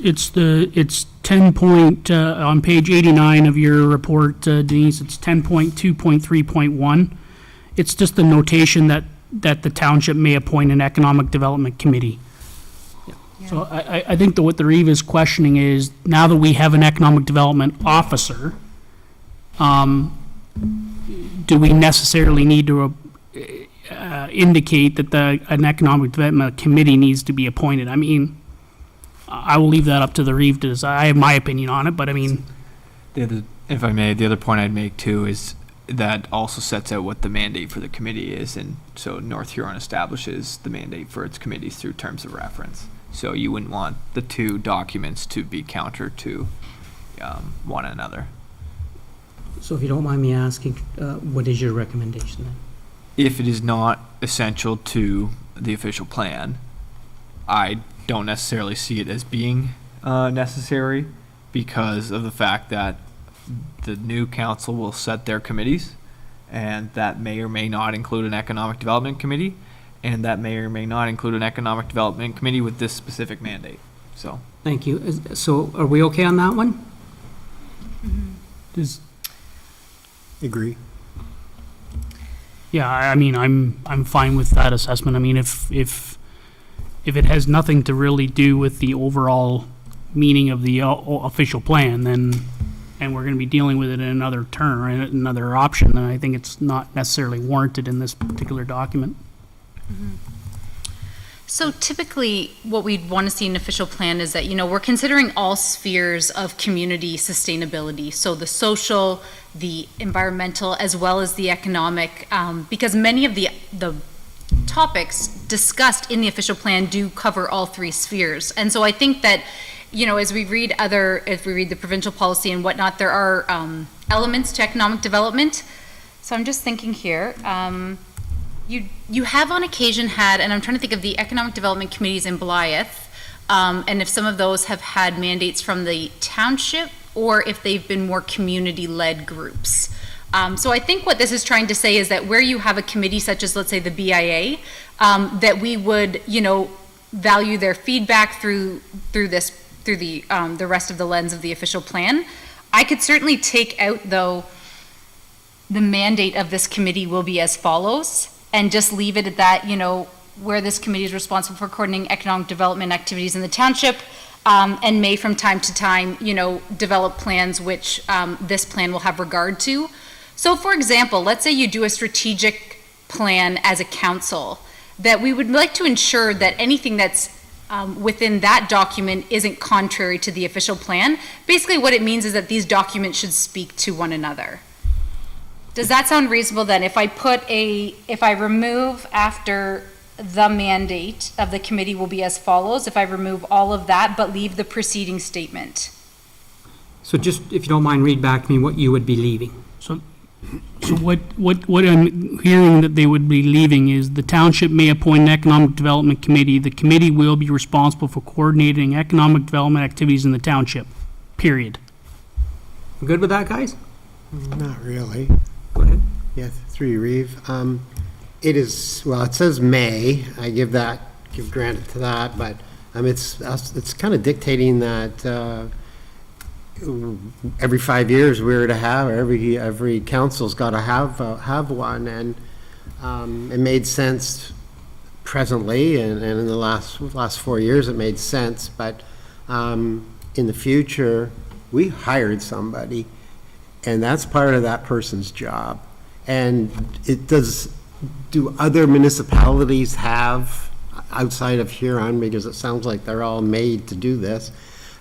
10 point, on page 89 of your report, Denise, it's 10.2.3.1. It's just the notation that the township may appoint an economic development committee. So I think that what the Reeve is questioning is, now that we have an economic development officer, do we necessarily need to indicate that an economic development committee needs to be appointed? I mean, I will leave that up to the Reeve to decide. I have my opinion on it, but I mean. If I may, the other point I'd make too is that also sets out what the mandate for the committee is, and so North Huron establishes the mandate for its committees through terms of reference. So you wouldn't want the two documents to be counter to one another. So if you don't mind me asking, what is your recommendation then? If it is not essential to the official plan, I don't necessarily see it as being necessary because of the fact that the new council will set their committees, and that may or may not include an economic development committee, and that may or may not include an economic development committee with this specific mandate. So Thank you. So are we okay on that one? Agree. Yeah, I mean, I'm fine with that assessment. I mean, if it has nothing to really do with the overall meaning of the official plan, then, and we're going to be dealing with it in another term, or another option, then I think it's not necessarily warranted in this particular document. So typically, what we'd want to see in an official plan is that, we're considering all spheres of community sustainability. So the social, the environmental, as well as the economic, because many of the topics discussed in the official plan do cover all three spheres. And so I think that, as we read the provincial policy and whatnot, there are elements to economic development. So I'm just thinking here, you have on occasion had, and I'm trying to think of the economic development committees in Blythe, and if some of those have had mandates from the township or if they've been more community-led groups. So I think what this is trying to say is that where you have a committee such as, let's say, the BIA, that we would, value their feedback through the rest of the lens of the official plan. I could certainly take out, though, the mandate of this committee will be as follows, and just leave it at that, where this committee is responsible for coordinating economic development activities in the township, and may from time to time, develop plans which this plan will have regard to. So for example, let's say you do a strategic plan as a council, that we would like to ensure that anything that's within that document isn't contrary to the official plan. Basically what it means is that these documents should speak to one another. Does that sound reasonable then? If I remove after the mandate of the committee will be as follows, if I remove all of that but leave the preceding statement? So just, if you don't mind, read back to me what you would be leaving. So what I'm hearing that they would be leaving is the township may appoint an economic development committee. The committee will be responsible for coordinating economic development activities in the township, period. Good with that, guys? Not really. Go ahead. Yeah, through you, Reeve. It is, well, it says may, I give granted to that, but it's kind of dictating that every 5 years we're to have, every council's got to have one, and it made sense presently, and in the last 4 years it made sense, but in the future, we hired somebody, and that's part of that person's job. And do other municipalities have, outside of Huron, because it sounds like they're all made to do this,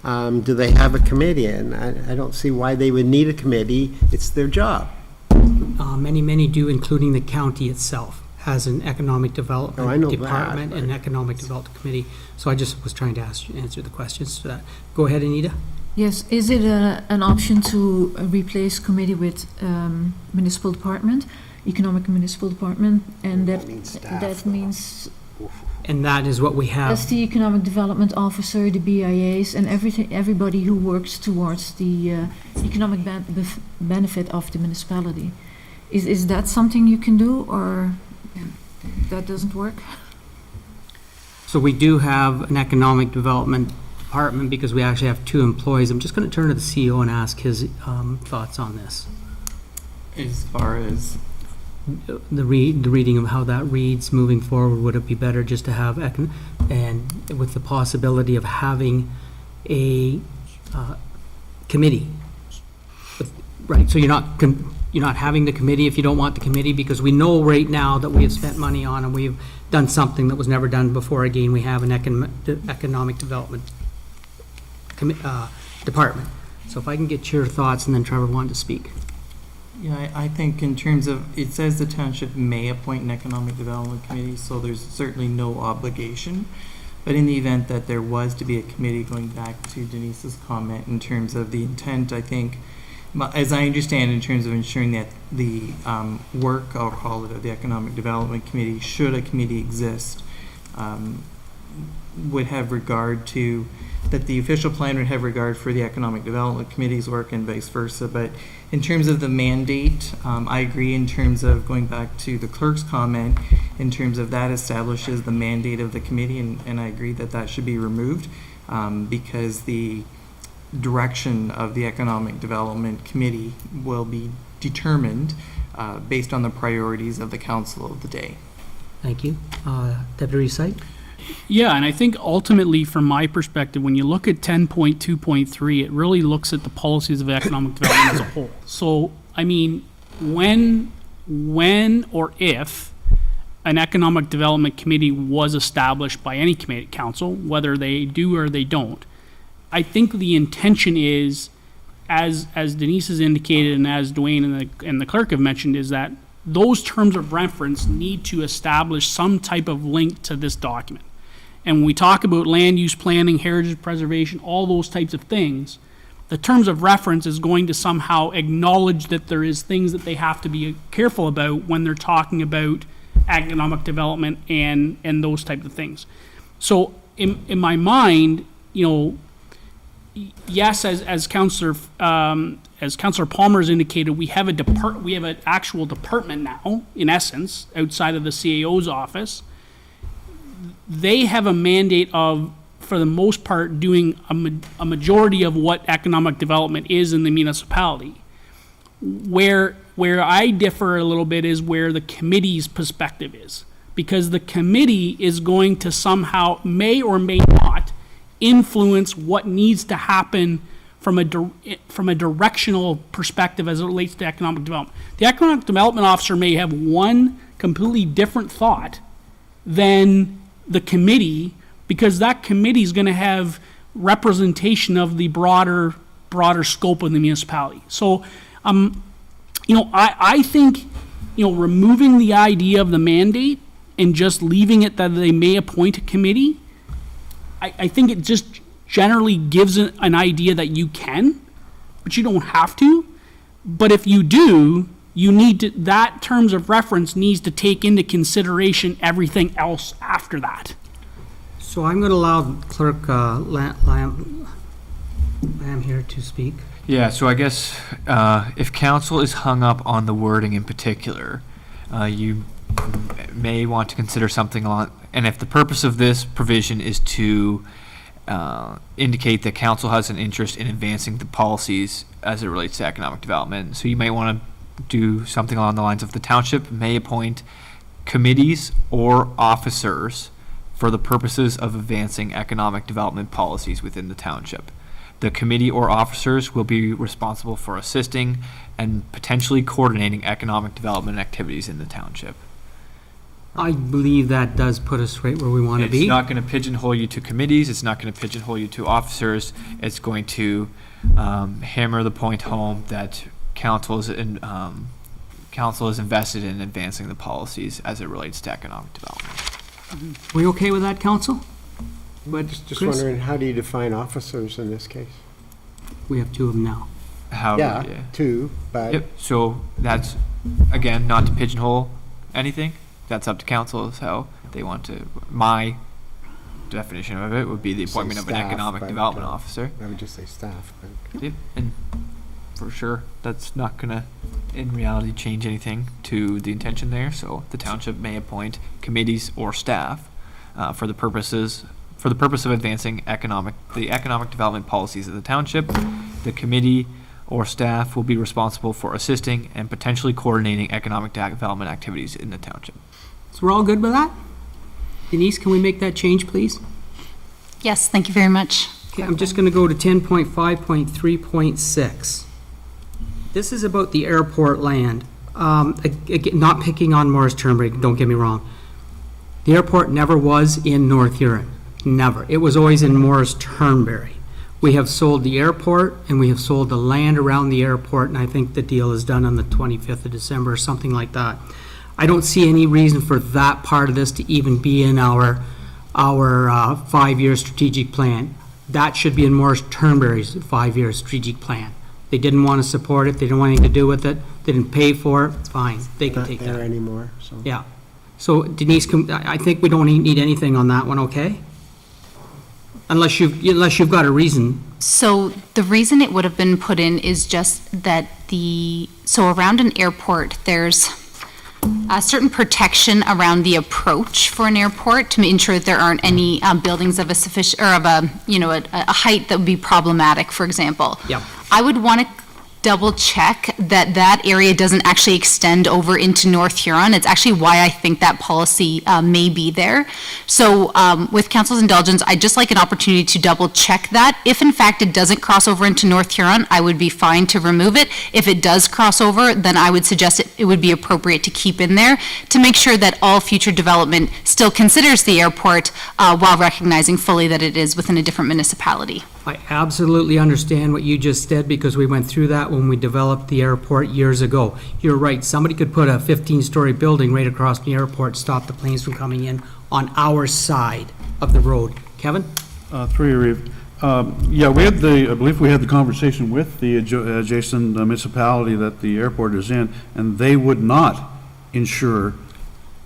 do they have a committee? And I don't see why they would need a committee. It's their job. Many do, including the county itself, has an economic development Oh, I know that, department and an economic development committee. So I just was trying to answer the questions to that. Go ahead, Anita. Yes, is it an option to replace committee with municipal department, economic municipal department, and That means staff, that though. means And that is what we that's have. the economic development officer, the BIAs, and everybody who works towards the economic benefit of the municipality. Is that something you can do, or that doesn't work? So we do have an economic development department because we actually have 2 employees. I'm just going to turn to the CEO and ask his thoughts on this. As far as, The reading of how that reads moving forward, would it be better just to have, and with the possibility of having a committee? Right, so you're not having the committee if you don't want the committee, because we know right now that we have spent money on and we've done something that was never done before. Again, we have an economic development department. So if I can get your thoughts, and then Trevor wanted to speak. yeah, I think in terms of, it says the township may appoint an economic development committee, so there's certainly no obligation. But in the event that there was to be a committee, going back to Denise's comment in terms of the intent, I think, as I understand, in terms of ensuring that the work, I'll call it, of the Economic Development Committee, should a committee exist, would have regard to, that the official plan would have regard for the Economic Development Committee's work and vice versa. But in terms of the mandate, I agree in terms of going back to the clerk's comment, in terms of that establishes the mandate of the committee, and I agree that that should be removed because the direction of the Economic Development Committee will be determined based on the priorities of the council of the day. Thank you. Deputy Site? Yeah, and I think ultimately, from my perspective, when you look at 10.2.3, it really looks at the policies of economic development as a whole. So, I mean, when or if an economic development committee was established by any committee, council, whether they do or they don't, I think the intention is, as Denise has indicated and as Dwayne and the clerk have mentioned, is that those terms of reference need to establish some type of link to this document. And when we talk about land use planning, heritage preservation, all those types of things, the terms of reference is going to somehow acknowledge that there is things that they have to be careful about when they're talking about economic development and those types of things. So in my mind, you yes, as Councillor Palmer has indicated, we have an actual department now, in essence, outside of the CAO's office. They have a mandate of, for the most part, doing a majority of what economic development is in the municipality. Where I differ a little bit is where the committee's perspective is, because the committee is going to somehow, may or may not, influence what needs to happen from a directional perspective as it relates to economic development. The economic development officer may have one completely different thought than the committee, because that committee is going to have representation of the broader scope of the municipality. So, I think, removing the idea of the mandate and just leaving it that they may appoint a committee, I think it just generally gives an idea that you can, but you don't have to. But if you do, you need to, that terms of reference needs to take into consideration everything else after that. So I'm going to allow Clerk Lamb here to speak. Yeah, so I guess if council is hung up on the wording in particular, you may want to consider something along, and if the purpose of this provision is to indicate that council has an interest in advancing the policies as it relates to economic development, so you might want to do something along the lines of the township may appoint committees or officers for the purposes of advancing economic development policies within the township. The committee or officers will be responsible for assisting and potentially coordinating economic development activities in the township. I believe that does put us right where we want to be. It's not going to pigeonhole you to committees. It's not going to pigeonhole you to officers. It's going to hammer the point home that council is invested in advancing the policies as it relates to economic development. We okay with that, council? But Just Chris? wondering, how do you define officers in this case? We have two of them now. How? Yeah, two, but Yep. So that's, again, not to pigeonhole anything. That's up to council as how they want to. My definition of it would be the Say appointment of an staff, economic but, development officer. I would just say staff. But Yep. And for sure, that's not going to, in reality, change anything to the intention there. So the township may appoint committees or staff for the purpose of advancing the economic development policies of the township. The committee or staff will be responsible for assisting and potentially coordinating economic development activities in the township. So we're all good with that? Denise, can we make that change, please? Yes, thank you very much. Okay, I'm just going to go to 10.5.3.6. This is about the airport land. Again, not picking on Morris Turnberry, don't get me wrong. The airport never was in North Huron. Never. It was always in Morris Turnberry. We have sold the airport and we have sold the land around the airport, and I think the deal is done on the 25th of December or something like that. I don't see any reason for that part of this to even be in our 5-year strategic plan. That should be in Morris Turnberry's 5-year strategic plan. They didn't want to support it. They didn't want anything to do with it. They didn't pay for it. It's fine. They can not take there that. anymore. So Yeah. So Denise, I think we don't need anything on that one, okay? Unless you've got a reason. So the reason it would have been put in is just that so around an airport, there's a certain protection around the approach for an airport to ensure that there aren't any buildings of a sufficient, or of a height that would be problematic, for example. Yep. I would want to double check that area doesn't actually extend over into North Huron. It's actually why I think that policy may be there. So with council's indulgence, I'd just like an opportunity to double check that. If in fact it doesn't cross over into North Huron, I would be fine to remove it. If it does cross over, then I would suggest it would be appropriate to keep in there to make sure that all future development still considers the airport while recognizing fully that it is within a different municipality. I absolutely understand what you just said because we went through that when we developed the airport years ago. You're right, somebody could put a 15-story building right across the airport, stop the planes from coming in on our side of the road. Kevin? Through you, Reeve. Yeah, I believe we had the conversation with the adjacent municipality that the airport is in, and they would not ensure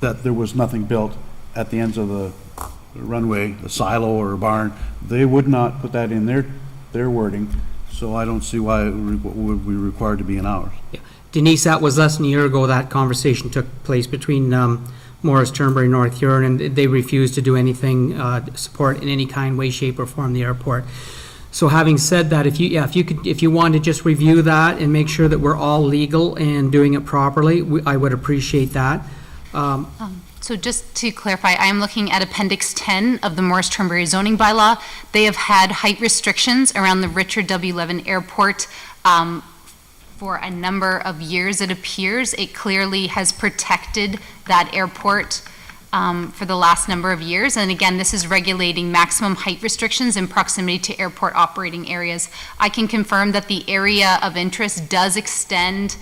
that there was nothing built at the ends of the runway, a silo or a barn. They would not put that in their their wording, so I don't see why it would be required to be in ours. Denise, that was less than a year ago that conversation took place between Morris Turnberry, North Huron, and they refused to do anything, support in any kind, way, shape, or form the airport. So having said that, if you want to just review that and make sure that we're all legal and doing it properly, I would appreciate that. So just to clarify, I am looking at Appendix 10 of the Morris Turnberry zoning bylaw. They have had height restrictions around the Richard W. Levin Airport for a number of years, it appears. It clearly has protected that airport for the last number of years. And again, this is regulating maximum height restrictions in proximity to airport operating areas. I can confirm that the area of interest does extend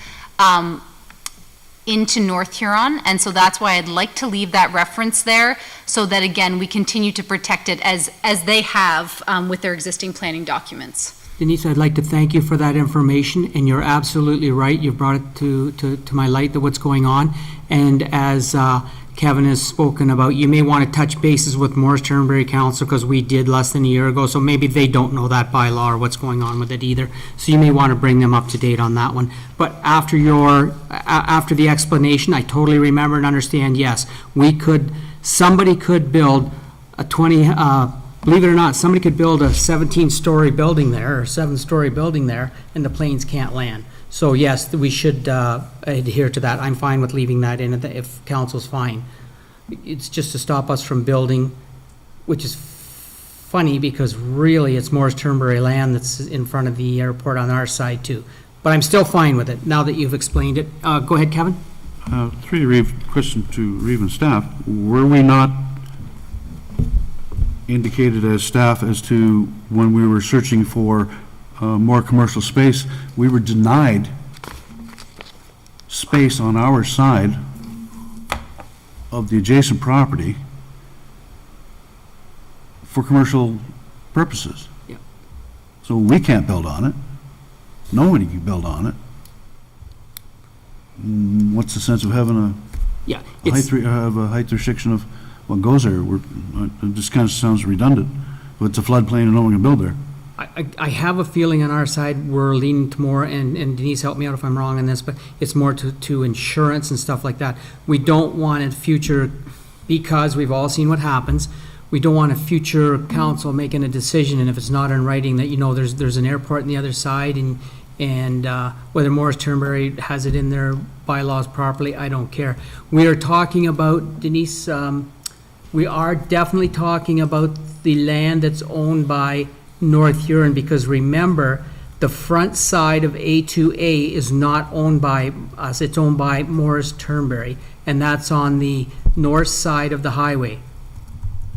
into North Huron, and so that's why I'd like to leave that reference there, so that, again, we continue to protect it as they have with their existing planning documents. Denise, I'd like to thank you for that information, and you're absolutely right. You've brought it to my light that what's going on. And as Kevin has spoken about, you may want to touch bases with Morris Turnberry Council, because we did less than a year ago, so maybe they don't know that bylaw or what's going on with it either. So you may want to bring them up to date on that one. But after the explanation, I totally remember and understand, yes, somebody could build a believe it or not, somebody could build a 17-story building there, or 7-story building there, and the planes can't land. So yes, we should adhere to that. I'm fine with leaving that in if council's fine. It's just to stop us from building, which is funny because really it's Morris Turnberry land that's in front of the airport on our side too. But I'm still fine with it now that you've explained it. Go ahead, Kevin. Through Reeve, question to Reeve and staff, were we not indicated as staff as to when we were searching for more commercial space, we were denied space on our side of the adjacent property for commercial purposes? Yeah. So we can't build on it. Nobody can build on it. What's the sense of having a height restriction of what goes there? It just kind of sounds redundant. If it's a floodplain and no one can build there. I have a feeling on our side we're leaning to more, and Denise, help me out if I'm wrong on this, but it's more to insurance and stuff like that. We don't want in future, because we've all seen what happens, we don't want a future council making a decision, and if it's not in writing that, there's an airport on the other side, and whether Morris Turnberry has it in their bylaws properly, I don't care. We are talking about, Denise, we are definitely talking about the land that's owned by North Huron, because remember, the front side of A2A is not owned by us, it's owned by Morris Turnberry, and that's on the north side of the highway.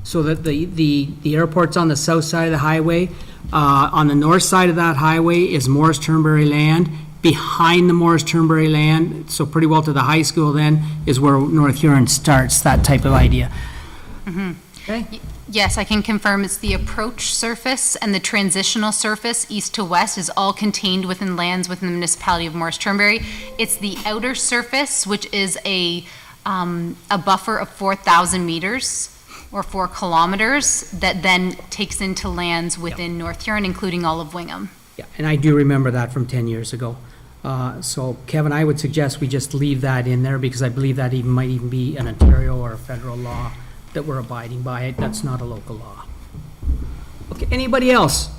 So that the airport's on the south side of the highway. On the north side of that highway is Morris Turnberry land. Behind the Morris Turnberry land, so pretty well to the high school then, is where North Huron starts, that type of idea. Mm-hmm. Okay. Yes, I can confirm it's the approach surface and the transitional surface, east to west, is all contained within lands within the municipality of Morris Turnberry. It's the outer surface, which is a buffer of 4,000 meters or 4 kilometers that then takes into lands within North Huron, including all of Wingham. Yeah, and I do remember that from 10 years ago. So Kevin, I would suggest we just leave that in there, because I believe that might even be an Ontario or a federal law that we're abiding by. That's not a local law. Okay, anybody else?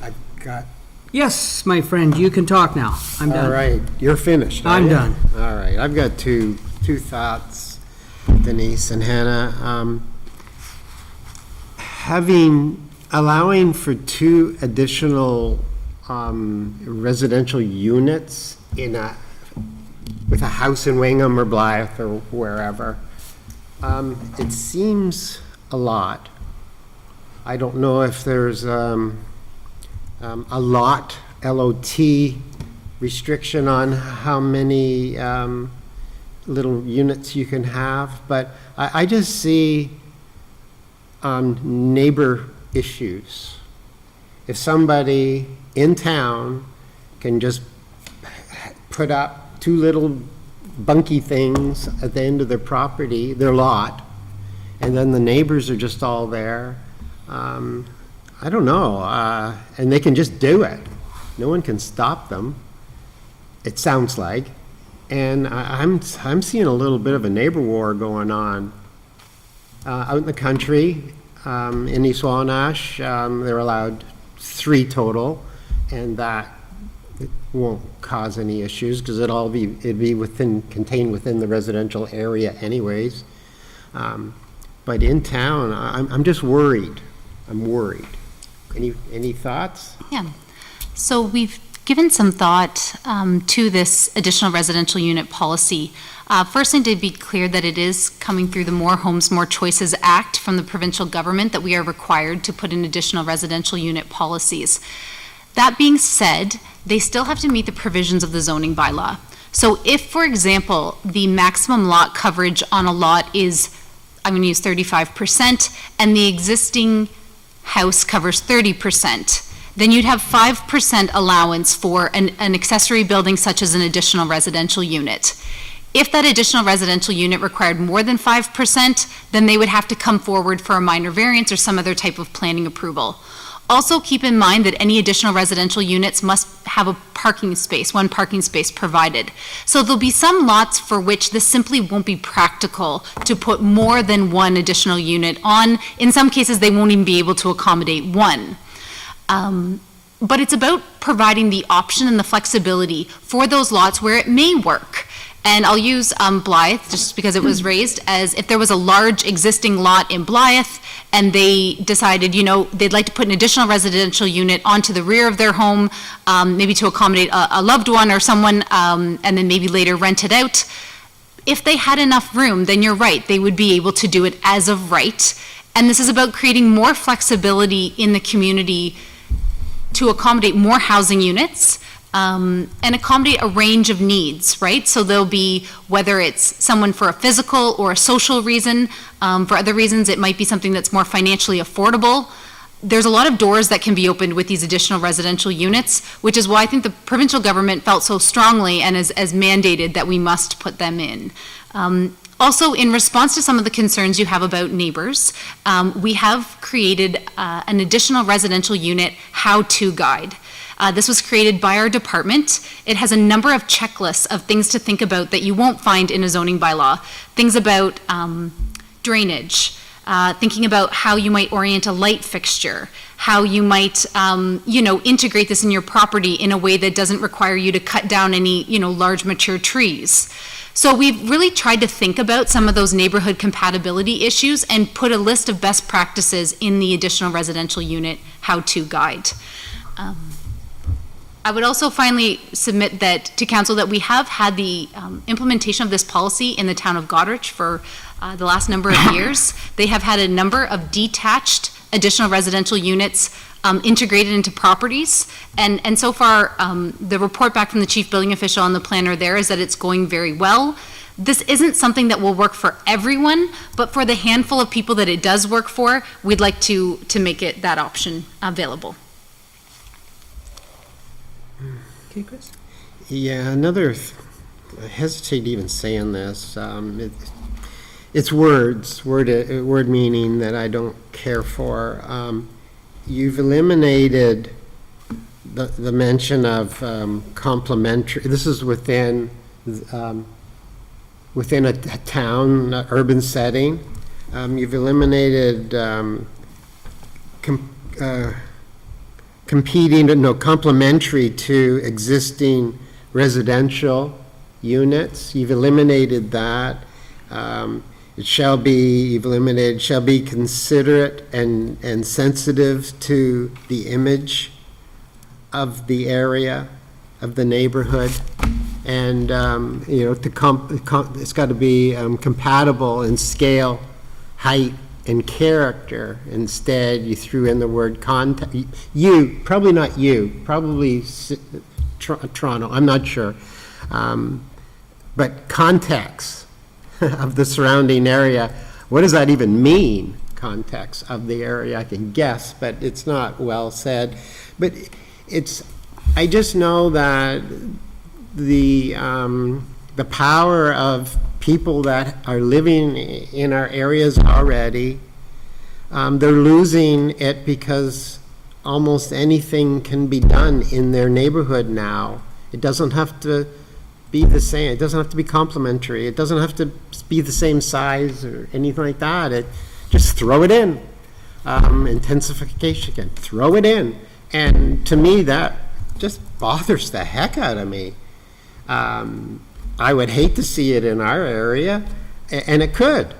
I've got, Yes, my friend, you can talk now. I'm done. all right, you're finished. are I'm you? done. All right, I've got two thoughts, Denise and Hannah. Allowing for 2 additional residential units with a house in Wingham or Blythe or wherever, it seems a lot. I don't know if there's a lot, LOT restriction on how many little units you can have, but I just see neighbor issues. If somebody in town can just put up 2 little bunky things at the end of their property, their lot, and then the neighbors are just all there, I don't know, and they can just do it. No one can stop them, it sounds like. And I'm seeing a little bit of a neighbor war going on out in the country. In East Wallinash, they're allowed 3 total, and that it won't cause any issues because it'd be contained within the residential area anyways. But in town, I'm just worried. I'm worried. Any thoughts? Yeah. So we've given some thought to this additional residential unit policy. First, I need to be clear that it is coming through the More Homes, More Choices Act from the provincial government that we are required to put in additional residential unit policies. That being said, they still have to meet the provisions of the zoning bylaw. So if, for example, the maximum lot coverage on a lot is, I'm going to use 35%, and the existing house covers 30%, then you'd have 5% allowance for an accessory building such as an additional residential unit. If that additional residential unit required more than 5%, then they would have to come forward for a minor variance or some other type of planning approval. Also keep in mind that any additional residential units must have a parking space, one parking space provided. So there'll be some lots for which this simply won't be practical to put more than one additional unit on. In some cases, they won't even be able to accommodate one. But it's about providing the option and the flexibility for those lots where it may work. And I'll use Blythe, just because it was raised, as if there was a large existing lot in Blythe and they decided, they'd like to put an additional residential unit onto the rear of their home, maybe to accommodate a loved one or someone, and then maybe later rent it out. If they had enough room, then you're right, they would be able to do it as of right. And this is about creating more flexibility in the community to accommodate more housing units, and accommodate a range of needs, right? So there'll be, whether it's someone for a physical or a social reason, for other reasons, it might be something that's more financially affordable. There's a lot of doors that can be opened with these additional residential units, which is why I think the provincial government felt so strongly and as mandated that we must put them in. Also, in response to some of the concerns you have about neighbors, we have created an additional residential unit how-to guide. This was created by our department. It has a number of checklists of things to think about that you won't find in a zoning bylaw. Things about drainage, thinking about how you might orient a light fixture, how you might, integrate this in your property in a way that doesn't require you to cut down any, large mature trees. So we've really tried to think about some of those neighborhood compatibility issues and put a list of best practices in the additional residential unit how-to guide. I would also finally submit that to council that we have had the implementation of this policy in the town of Goderich for the last number of years. They have had a number of detached additional residential units integrated into properties. And so far, the report back from the chief building official and the planner there is that it's going very well. This isn't something that will work for everyone, but for the handful of people that it does work for, we'd like to make it that option available. Okay, Chris? Yeah, I hesitate even saying this. It's word meaning that I don't care for. You've eliminated the mention of complementary. This is within a town, urban setting. You've eliminated complementary to existing residential units. You've eliminated that. Shall be considerate and sensitive to the image of the area, of the neighborhood. And, it's got to be compatible in scale, height, and character. Instead, you threw in the word probably Toronto, I'm not sure. But context of the surrounding area. What does that even mean, context of the area? I can guess, but it's not well said. But I just know that the power of people that are living in our areas already, they're losing it because almost anything can be done in their neighborhood now. It doesn't have to be the same, it doesn't have to be complementary, it doesn't have to be the same size or anything like that. Just throw it in. Intensification again, throw it in. And to me, that just bothers the heck out of me. I would hate to see it in our area, and it could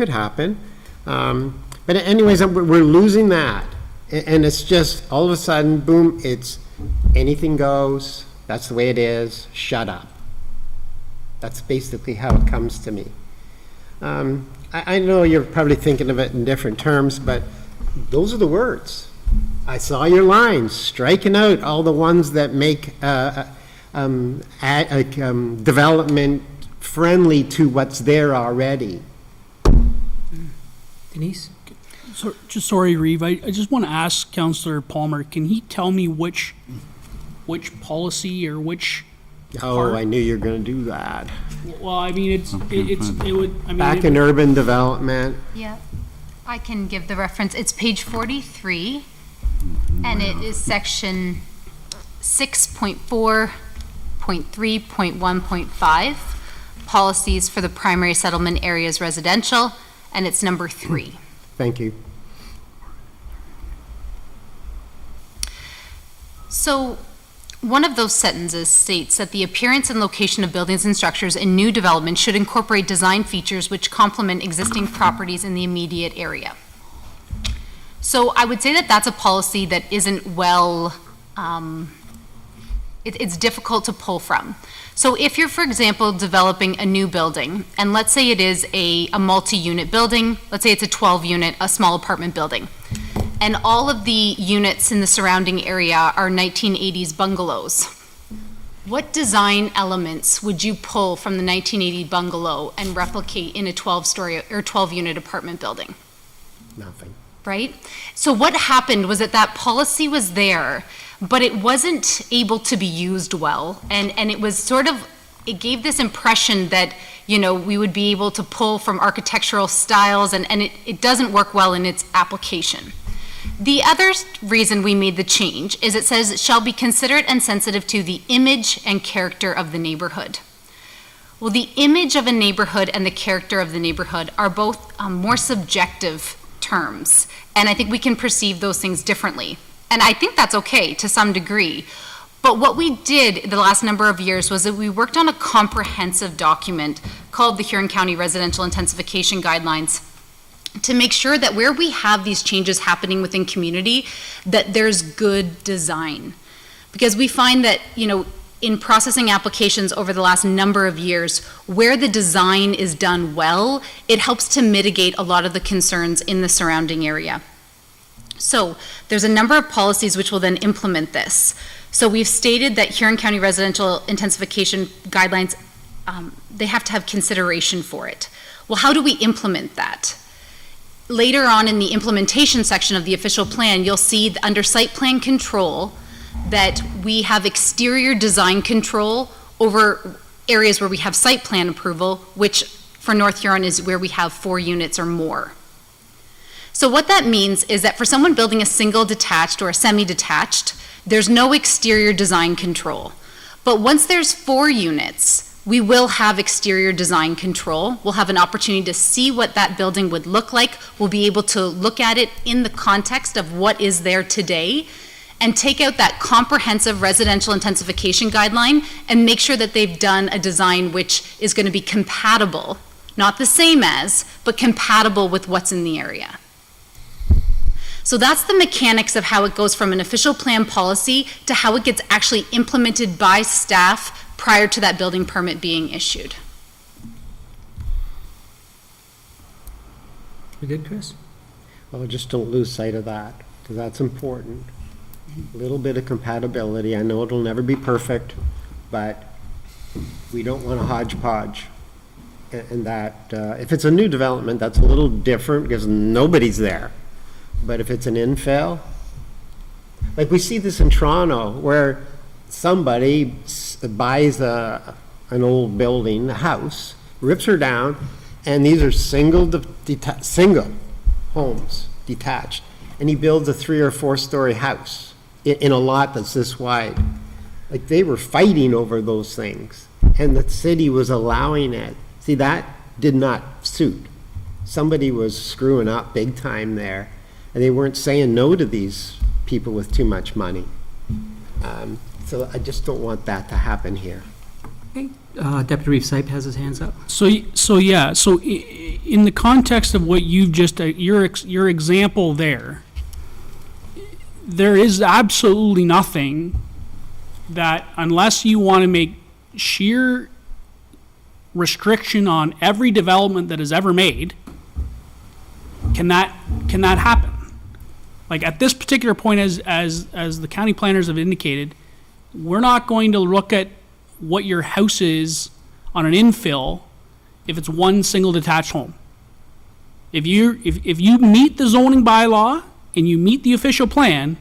happen. But anyways, we're losing that. And it's just, all of a sudden, boom, it's anything goes, that's the way it is, shut up. That's basically how it comes to me. I know you're probably thinking of it in different terms, but those are the words. I saw your lines, striking out all the ones that make development friendly to what's there already. Denise? So, sorry, Reeve, I just want to ask Councillor Palmer, can he tell me which policy or which Oh, part? I knew you were going to do that. Well, I mean, it would, I mean. Back in urban development, Yeah, I can give the reference. It's page 43, and it is section 6.4.3.1.5, policies for the primary settlement areas residential, and it's number 3. thank you. So, one of those sentences states that the appearance and location of buildings and structures in new development should incorporate design features which complement existing properties in the immediate area. So I would say that that's a policy that isn't well, it's difficult to pull from. So if you're, for example, developing a new building, and let's say it is a multi-unit building, let's say it's a 12-unit, a small apartment building, and all of the units in the surrounding area are 1980s bungalows. What design elements would you pull from the 1980 bungalow and replicate in a 12-story or 12-unit apartment building? Nothing. Right? So what happened was that policy was there, but it wasn't able to be used well. And it was sort of, it gave this impression that, you know, we would be able to pull from architectural styles, and it doesn't work well in its application. The other reason we made the change is it says it shall be considerate and sensitive to the image and character of the neighborhood. Well, the image of a neighborhood and the character of the neighborhood are both more subjective terms, and I think we can perceive those things differently. And I think that's okay to some degree. But what we did the last number of years was that we worked on a comprehensive document called the Huron County Residential Intensification Guidelines, to make sure that where we have these changes happening within community, that there's good design. Because we find that, you know, in processing applications over the last number of years, where the design is done well, it helps to mitigate a lot of the concerns in the surrounding area. So there's a number of policies which will then implement this. So we've stated that Huron County Residential Intensification Guidelines, they have to have consideration for it. Well, how do we implement that? Later on in the implementation section of the official plan, you'll see under site plan control that we have exterior design control over areas where we have site plan approval, which for North Huron is where we have 4 units or more. So what that means is that for someone building a single detached or a semi-detached, there's no exterior design control. But once there's 4 units, we will have exterior design control. We'll have an opportunity to see what that building would look like. We'll be able to look at it in the context of what is there today and take out that comprehensive residential intensification guideline and make sure that they've done a design which is going to be compatible, not the same as, but compatible with what's in the area. So that's the mechanics of how it goes from an official plan policy to how it gets actually implemented by staff prior to that building permit being issued. We good, Chris? Well, just don't lose sight of that, because that's important. A little bit of compatibility. I know it'll never be perfect, but we don't want a hodgepodge. And that, if it's a new development, that's a little different because nobody's there. But if it's an infill, like we see this in Toronto, where somebody buys an old building, a house, rips her down, and these are single homes, detached. and he builds a 3 or 4 story house in a lot that's this wide. Like, they were fighting over those things, and the city was allowing it. See, that did not suit. Somebody was screwing up big time there, and they weren't saying no to these people with too much money. So I just don't want that to happen here. Okay, Deputy Reeve Sype has his hands up. So in the context of what you've just, your example there is absolutely nothing that, unless you want to make sheer restriction on every development that is ever made, can that happen? Like, at this particular point, as the county planners have indicated, we're not going to look at what your house is on an infill if it's one single detached home. If you meet the zoning bylaw and you meet the official plan,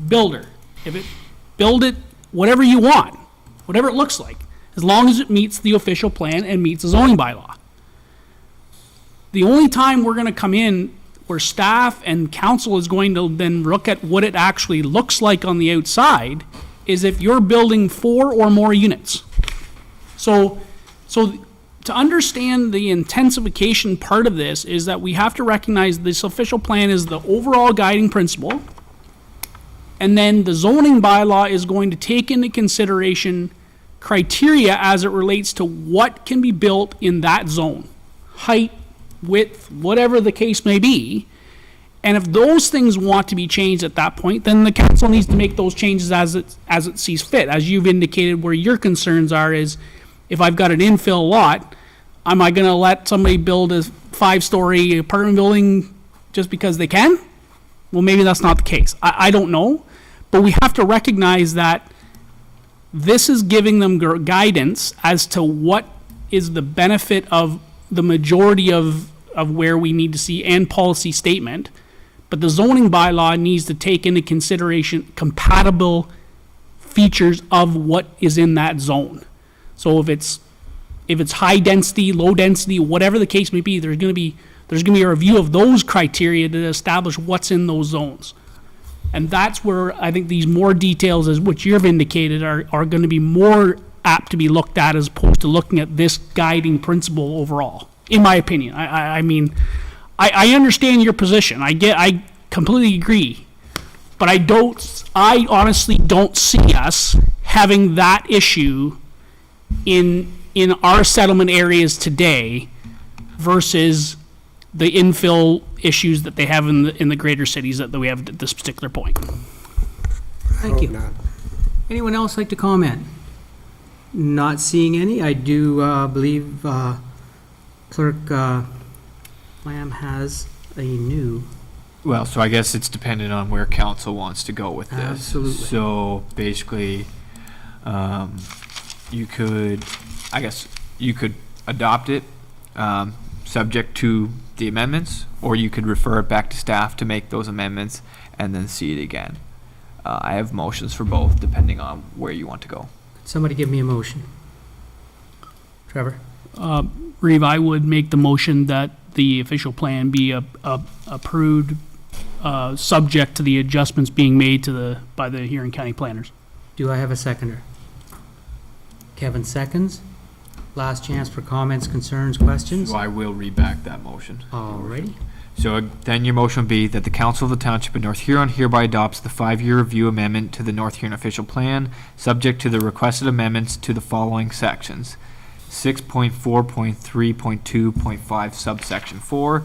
build it whatever you want, whatever it looks like, as long as it meets the official plan and meets the zoning bylaw. The only time we're going to come in where staff and council is going to then look at what it actually looks like on the outside is if you're building 4 or more units. So to understand the intensification part of this is that we have to recognize this official plan is the overall guiding principle, and then the zoning bylaw is going to take into consideration criteria as it relates to what can be built in that zone. Height, width, whatever the case may be. And if those things want to be changed at that point, then the council needs to make those changes as it sees fit. As you've indicated, where your concerns are is, if I've got an infill lot, am I going to let somebody build a 5-story apartment building just because they can? Well, maybe that's not the case. I don't know. But we have to recognize that this is giving them guidance as to what is the benefit of the majority of where we need to see and policy statement. But the zoning bylaw needs to take into consideration compatible features of what is in that zone. So if it's high density, low density, whatever the case may be, there's going to be a review of those criteria to establish what's in those zones. And that's where I think these more details, as what you've indicated, are going to be more apt to be looked at as opposed to looking at this guiding principle overall, in my opinion. I mean, I understand your position. I completely agree. But I honestly don't see us having that issue in our settlement areas today versus the infill issues that they have in the greater cities that we have at this particular point. Thank you. Anyone else like to comment? Not seeing any. I do believe Clerk Lamb has a new. Well, so I guess it's dependent on where council wants to go with this. Absolutely. So basically, you could adopt it, subject to the amendments, or you could refer it back to staff to make those amendments and then see it again. I have motions for both, depending on where you want to go. Somebody give me a motion. Trevor? Reeve, I would make the motion that the official plan be approved, subject to the adjustments being made by the Huron County planners. Do I have a seconder? Kevin seconds. Last chance for comments, concerns, questions. So I will read back that motion. Alrighty. So then your motion would be that the Council of the Township of North Huron hereby adopts the 5-year review amendment to the North Huron official plan, subject to the requested amendments to the following sections: 6.4.3.2.5 subsection 4,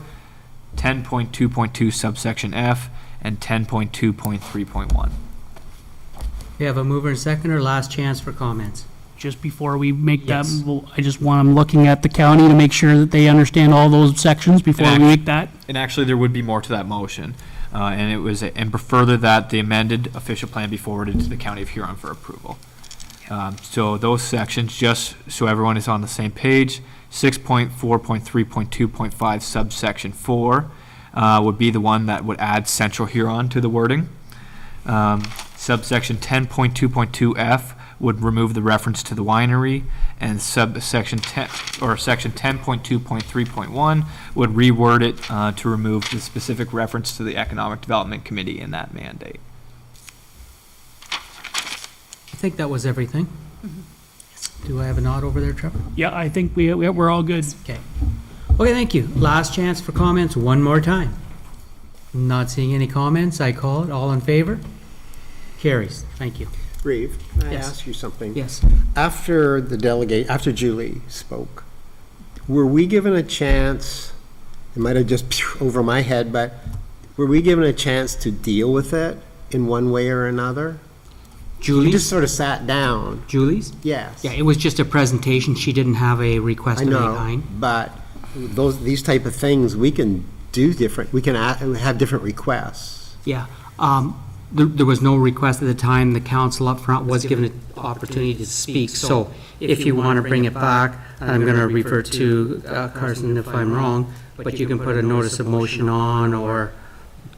10.2.2 subsection F, and 10.2.3.1. We have a mover and seconder. Last chance for comments. Just before we make Yes. that, I just want them looking at the county to make sure that they understand all those sections before we make that. And actually, there would be more to that motion. And further that the amended official plan be forwarded to the County of Huron for approval. So those sections, just so everyone is on the same page, 6.4.3.2.5 subsection 4 would be the one that would add Central Huron to the wording. Subsection 10.2.2F would remove the reference to the winery, and section 10.2.3.1 would reword it to remove the specific reference to the Economic Development Committee in that mandate. I think that was everything. Do I have a nod over there, Trevor? Yeah, I think we're all good. Okay. Okay, thank you. Last chance for comments one more time. Not seeing any comments, I call it. All in favor? Carries. Thank you. Reeve, can I Yes. ask you something? Yes. After after Julie spoke, were we given a chance, it might have just over my head, but were we given a chance to deal with it in one way or another? We Julie's? just sort of sat down. Julie's? Yes. Yeah, it was just a presentation. She didn't have a request I of any know, kind. but these type of things, we can do different, we can have different requests. Yeah. There was no request at the time. The council up front was given an opportunity to speak. So if you want to bring it back, I'm going to refer to Carson if I'm wrong, but you can put a notice of motion on, or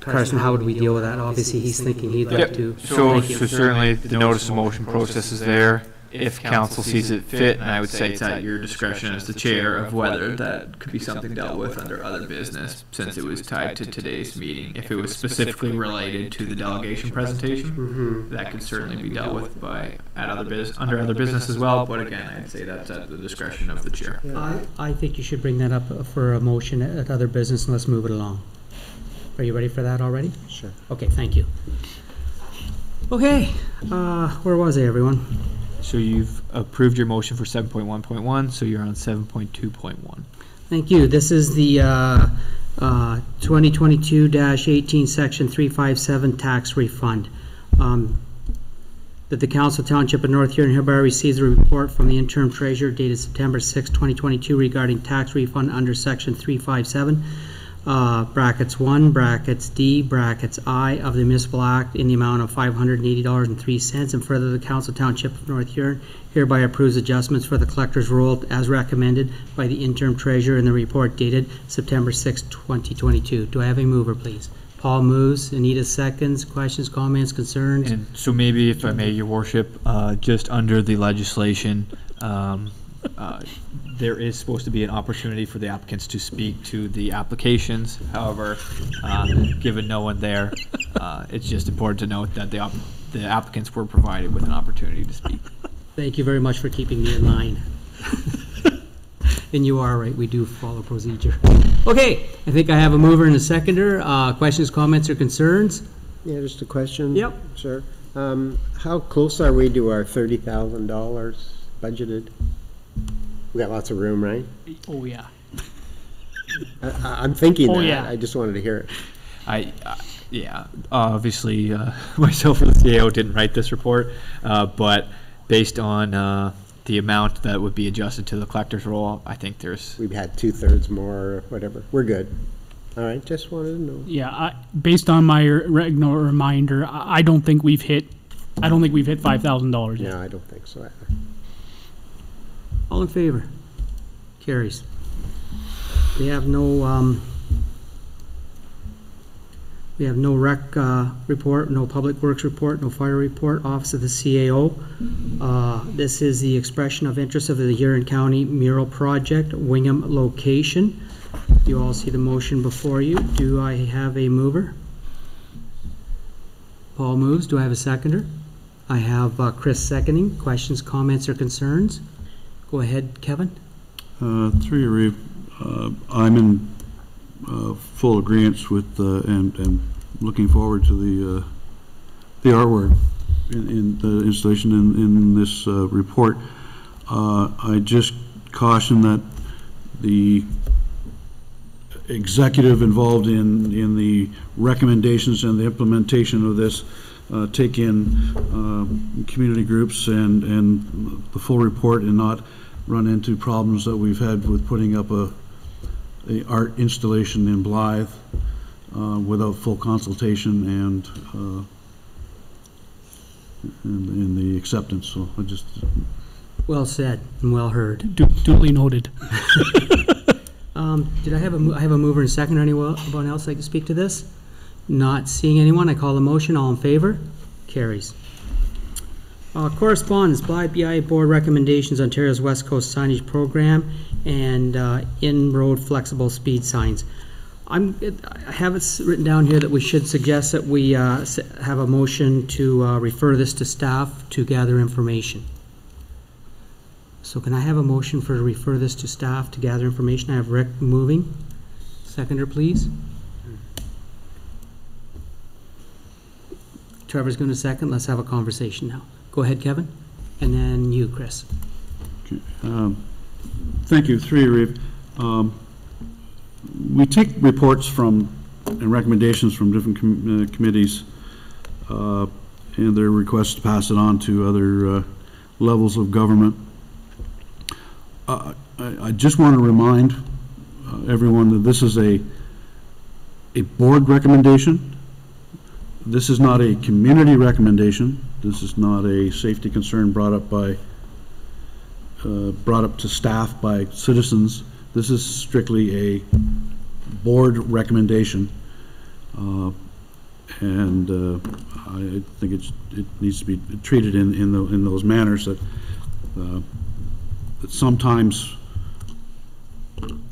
Carson, how would we deal with that? Obviously, he's thinking he'd like to. So Thank you. certainly the notice of motion process is there. If council sees it fit, and I would say it's at your discretion as the chair of whether that could be something dealt with under other business, since it was tied to today's meeting. If it was specifically related to the delegation presentation, that could certainly be dealt with under other business as well, but again, I'd say that's at the discretion of the chair. I think you should bring that up for a motion at other business, and let's move it along. Are you ready for that already? Sure. Okay, thank you. Okay, where was I, everyone? So you've approved your motion for 7.1.1, so you're on 7.2.1. Thank you. This is the 2022-18, Section 357 tax refund. That the Council Township of North Huron hereby receives a report from the interim treasurer dated September 6, 2022 regarding tax refund under Section 357. Brackets 1, brackets D, brackets I of the Municipal Act in the amount of $580.03, and further the Council Township of North Huron hereby approves adjustments for the collector's roll as recommended by the interim treasurer in the report dated September 6, 2022. Do I have a mover, please? Paul moves, Anita seconds. Questions, comments, concerns? And so maybe, if I may, your worship, just under the legislation, there is supposed to be an opportunity for the applicants to speak to the applications. However, given no one there, it's just important to note that the applicants were provided with an opportunity to speak. Thank you very much for keeping me in line. And you are right, we do follow procedure. Okay, I think I have a mover and a seconder. Questions, comments, or concerns? Yeah, just a question. Yep. Sure. How close are we to our $30,000 budgeted? We got lots of room, right? Oh, yeah. I'm thinking Oh, that. yeah. I just wanted to hear it. Yeah, obviously, myself as the CAO didn't write this report, but based on the amount that would be adjusted to the collector's roll, I think there's... We've had 2/3 more or whatever. We're good. All right, just wanted to know. Yeah, based on my regular reminder, I don't think we've hit $5,000 yet. No, I don't think so either. All in favor? Carries. We have no rec report, no public works report, no fire report, office of the CAO. This is the expression of interest of the Huron County mural project, Wingham location. You all see the motion before you. Do I have a mover? Paul moves. Do I have a seconder? I have Chris seconding. Questions, comments, or concerns? Go ahead, Kevin. Through you, Reeve, I'm in full agreement with and looking forward to the artwork in the installation in this report. I just caution that the executive involved in the recommendations and the implementation of this take in community groups and the full report, and not run into problems that we've had with putting up a art installation in Blythe without full consultation and the acceptance. So I just... Well said and well heard. Duly noted. Did I have a mover and second? Anyone else like to speak to this? Not seeing anyone, I call the motion. All in favor? Carries. Correspondence, BIA Board recommendations, Ontario's West Coast Signage Program, and in-road flexible speed signs. I have it written down here that we should suggest that we have a motion to refer this to staff to gather information. So can I have a motion for to refer this to staff to gather information? I have Rick moving. Seconder, please. Trevor's going to second. Let's have a conversation now. Go ahead, Kevin. And then you, Chris. Thank you. Through you, Reeve. We take reports from and recommendations from different committees and their requests to pass it on to other levels of government. I just want to remind everyone that this is a board recommendation. This is not a community recommendation. This is not a safety concern brought up to staff by citizens. This is strictly a board recommendation, and I think it needs to be treated in those manners that sometimes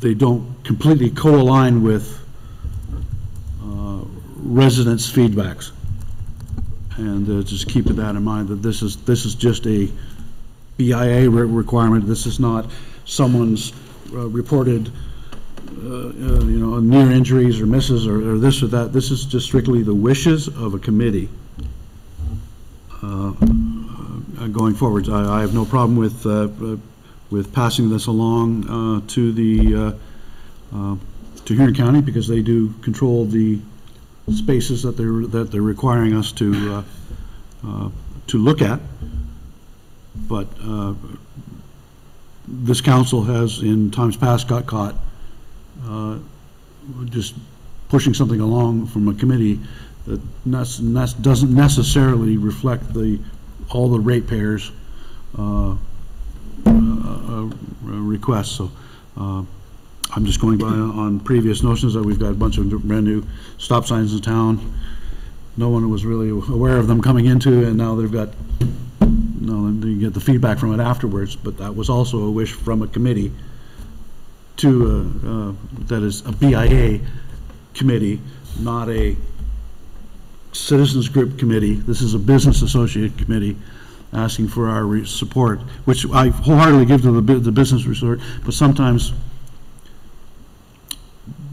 they don't completely co-align with residents' feedbacks. And just keeping that in mind, that this is just a BIA requirement. This is not someone's reported near injuries or misses or this or that. This is just strictly the wishes of a committee going forward. I have no problem with passing this along to Huron County, because they do control the spaces that they're requiring us to look at. But this council has in times past got caught just pushing something along from a committee that doesn't necessarily reflect all the ratepayers' requests. So I'm just going by on previous notions that we've got a bunch of brand new stop signs in town. No one was really aware of them coming into, and now they've got, you get the feedback from it afterwards, but that was also a wish from a committee to, that is a BIA committee, not a citizens group committee. This is a business associate committee asking for our support, which I wholeheartedly give to the business resort, but sometimes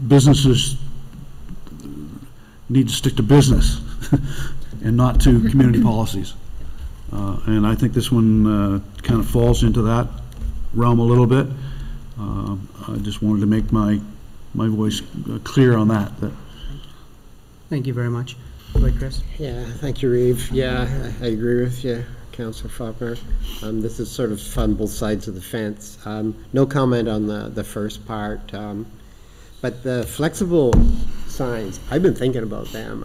businesses need to stick to business and not to community policies. And I think this one kind of falls into that realm a little bit. I just wanted to make my voice clear on that. Thank you very much. Go ahead, Chris. Yeah, thank you, Reeve. Yeah, I agree with you, Councillor Faulkner. This is sort of on both sides of the fence. No comment on the first part. But the flexible signs, I've been thinking about them.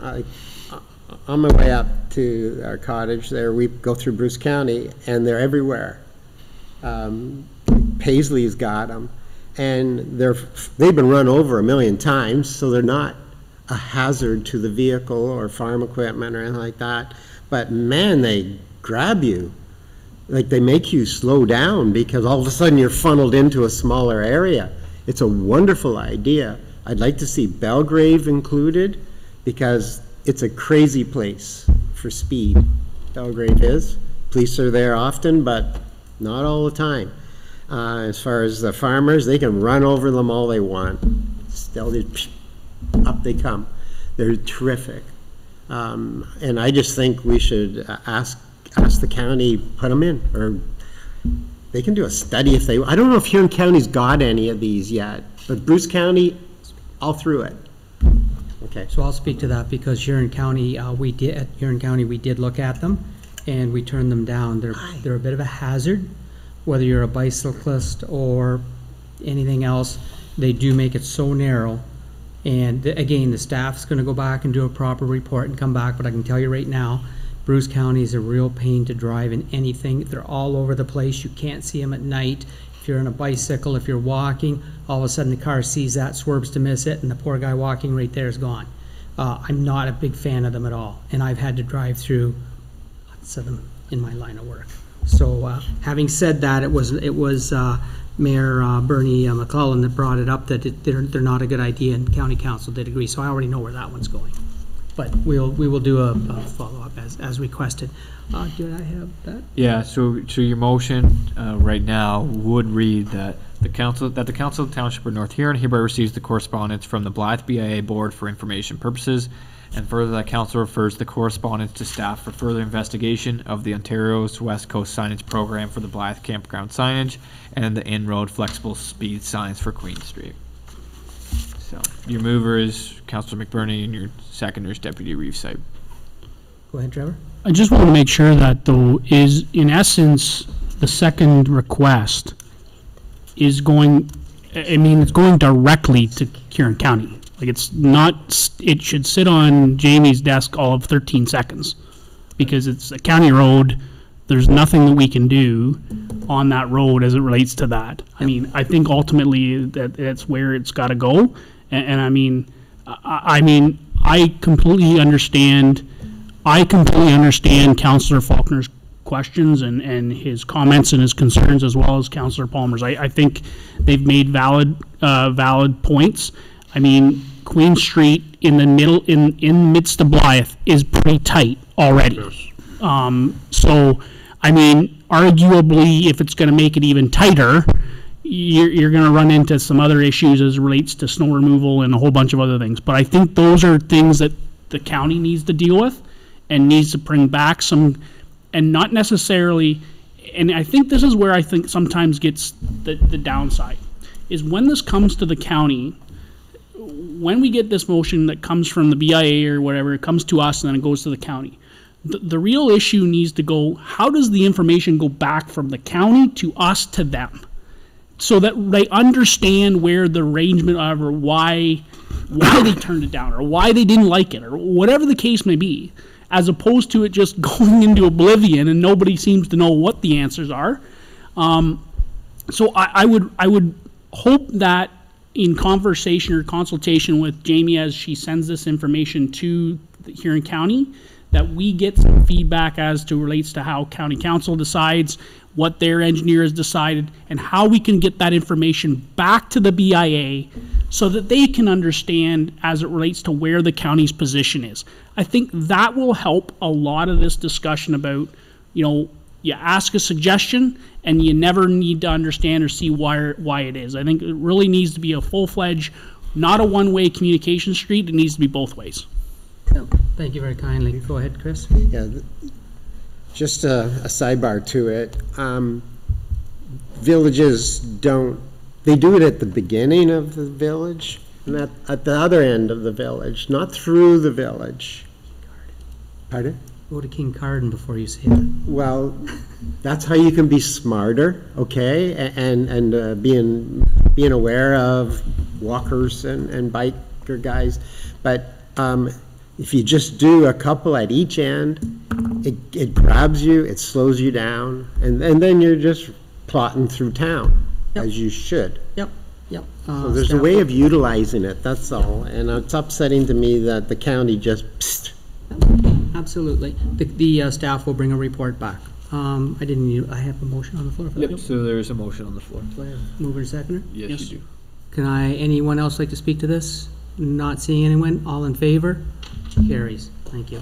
On my way up to our cottage there, we go through Bruce County, and they're everywhere. Paisley's got them, and they've been run over 1 million times, so they're not a hazard to the vehicle or farm equipment or anything like that. But man, they grab you. Like, they make you slow down because all of a sudden you're funneled into a smaller area. It's a wonderful idea. I'd like to see Belgrave included, because it's a crazy place for speed. Belgrave is. Police are there often, but not all the time. As far as the farmers, they can run over them all they want. Still, up they come. They're terrific. And I just think we should ask the county, put them in, or they can do a study if they, I don't know if Huron County's got any of these yet, but Bruce County, all through it. Okay. So I'll speak to that, because Huron County, we did look at them, and we turned them down. They're a bit of a hazard, whether you're a bicyclist or anything else. They do make it so narrow. And again, the staff's going to go back and do a proper report and come back, but I can tell you right now, Bruce County is a real pain to drive in anything. They're all over the place. You can't see them at night. If you're on a bicycle, if you're walking, all of a sudden the car sees that, swerves to miss it, and the poor guy walking right there is gone. I'm not a big fan of them at all, and I've had to drive through lots of them. in my line of work. So having said that, it was Mayor Bernie McClellan that brought it up, that they're not a good idea, and County Council did agree, so I already know where that one's going. But we will do a follow-up as requested. Did I have that? Yeah, so your motion right now would read that the council of the Township of North Huron hereby receives the correspondence from the Blythe BIA Board for information purposes, and further that council refers the correspondence to staff for further investigation of the Ontario's West Coast signage program for the Blythe campground signage and the in-road flexible speed signs for Queen Street. So your mover is Councilor McBurney and your seconder is Deputy Reeve Sipe. Go ahead, Trevor. I just want to make sure that, though, is in essence, the second request is going, I mean, it's going directly to Huron County. Like, it's not, it should sit on Jamie's desk all of 13 seconds, because it's a county road. There's nothing that we can do on that road as it relates to that. I mean, I think ultimately that's where it's got to go. And I mean, I completely understand Councillor Faulkner's questions and his comments and his concerns, as well as Councillor Palmer's. I think they've made valid points. I mean, Queen Street in the middle, in midst of Blythe, is pretty tight already. So, I mean, arguably, if it's going to make it even tighter, you're going to run into some other issues as it relates to snow removal and a whole bunch of other things. But I think those are things that the county needs to deal with and needs to bring back some, and not necessarily, and I think this is where I think sometimes gets the downside, is when this comes to the county, when we get this motion that comes from the BIA or whatever, it comes to us and then it goes to the county. The real issue needs to go, how does the information go back from the county to us to them? So that they understand where the arrangement of, or why they turned it down, or why they didn't like it, or whatever the case may be, as opposed to it just going into oblivion and nobody seems to know what the answers are. So I would hope that in conversation or consultation with Jamie as she sends this information to the Huron County, that we get some feedback as to relates to how County Council decides, what their engineer has decided, and how we can get that information back to the BIA so that they can understand as it relates to where the county's position is. I think that will help a lot of this discussion about, you ask a suggestion and you never need to understand or see why it is. I think it really needs to be a full-fledged, not a one-way communication street. It needs to be both ways. Thank you very kindly. Go ahead, Chris. Yeah, just a sidebar to it. Villages they do it at the beginning of the village and at the other end of the village, not through the village. Pardon? Go to King Carden before you say that. Well, that's how you can be smarter, okay, and being aware of walkers and biker guys. But if you just do a couple at each end, it grabs you, it slows you down, and then you're just plotting through town, as you should. Yep. So there's a way of utilizing it, that's all. And it's upsetting to me that the county just, psst. Absolutely. The staff will bring a report back. I have a motion on the floor for that. Yep, so there's a motion on the floor. Mover and seconder? Yes, you do. Anyone else like to speak to this? Not seeing anyone, all in favor? Carries. Thank you.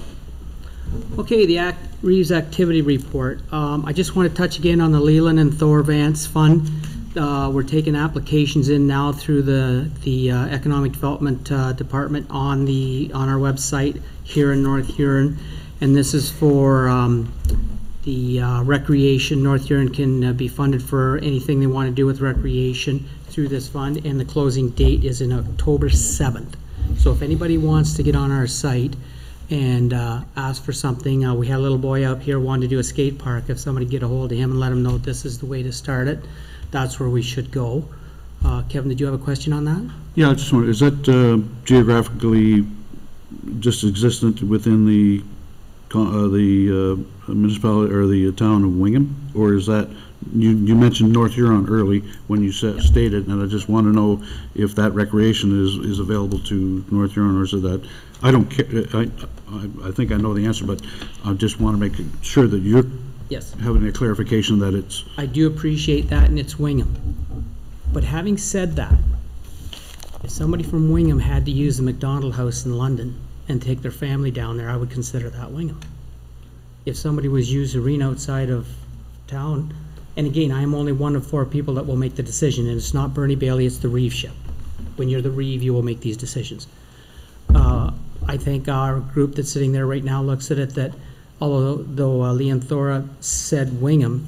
Okay, the Reeves activity report. I just want to touch again on the Leland and Thor Vance Fund. We're taking applications in now through the Economic Development Department on our website here in North Huron, and this is for the recreation. North Huron can be funded for anything they want to do with recreation through this fund, and the closing date is in October 7th. So if anybody wants to get on our site and ask for something, we had a little boy up here wanted to do a skate park. If somebody get a hold of him and let him know this is the way to start it, that's where we should go. Kevin, did you have a question on that? Yeah, I just wonder, is that geographically just existent within the municipality or the town of Wingham? Or is that, you mentioned North Huron early when you stated, and I just want to know if that recreation is available to North Huron, or is it that, I don't care, I think I know the answer, but I just want to make sure that you're Yes. having a clarification that it's, I do appreciate that, and it's Wingham. But having said that, if somebody from Wingham had to use the McDonald House in London and take their family down there, I would consider that Wingham. If somebody was used arena outside of town, and again, I am only one of 4 people that will make the decision, and it's not Bernie Bailey, it's the Reeve ship. When you're the Reeve, you will make these decisions. I think our group that's sitting there right now looks at it that, although Leanne Thora said Wingham,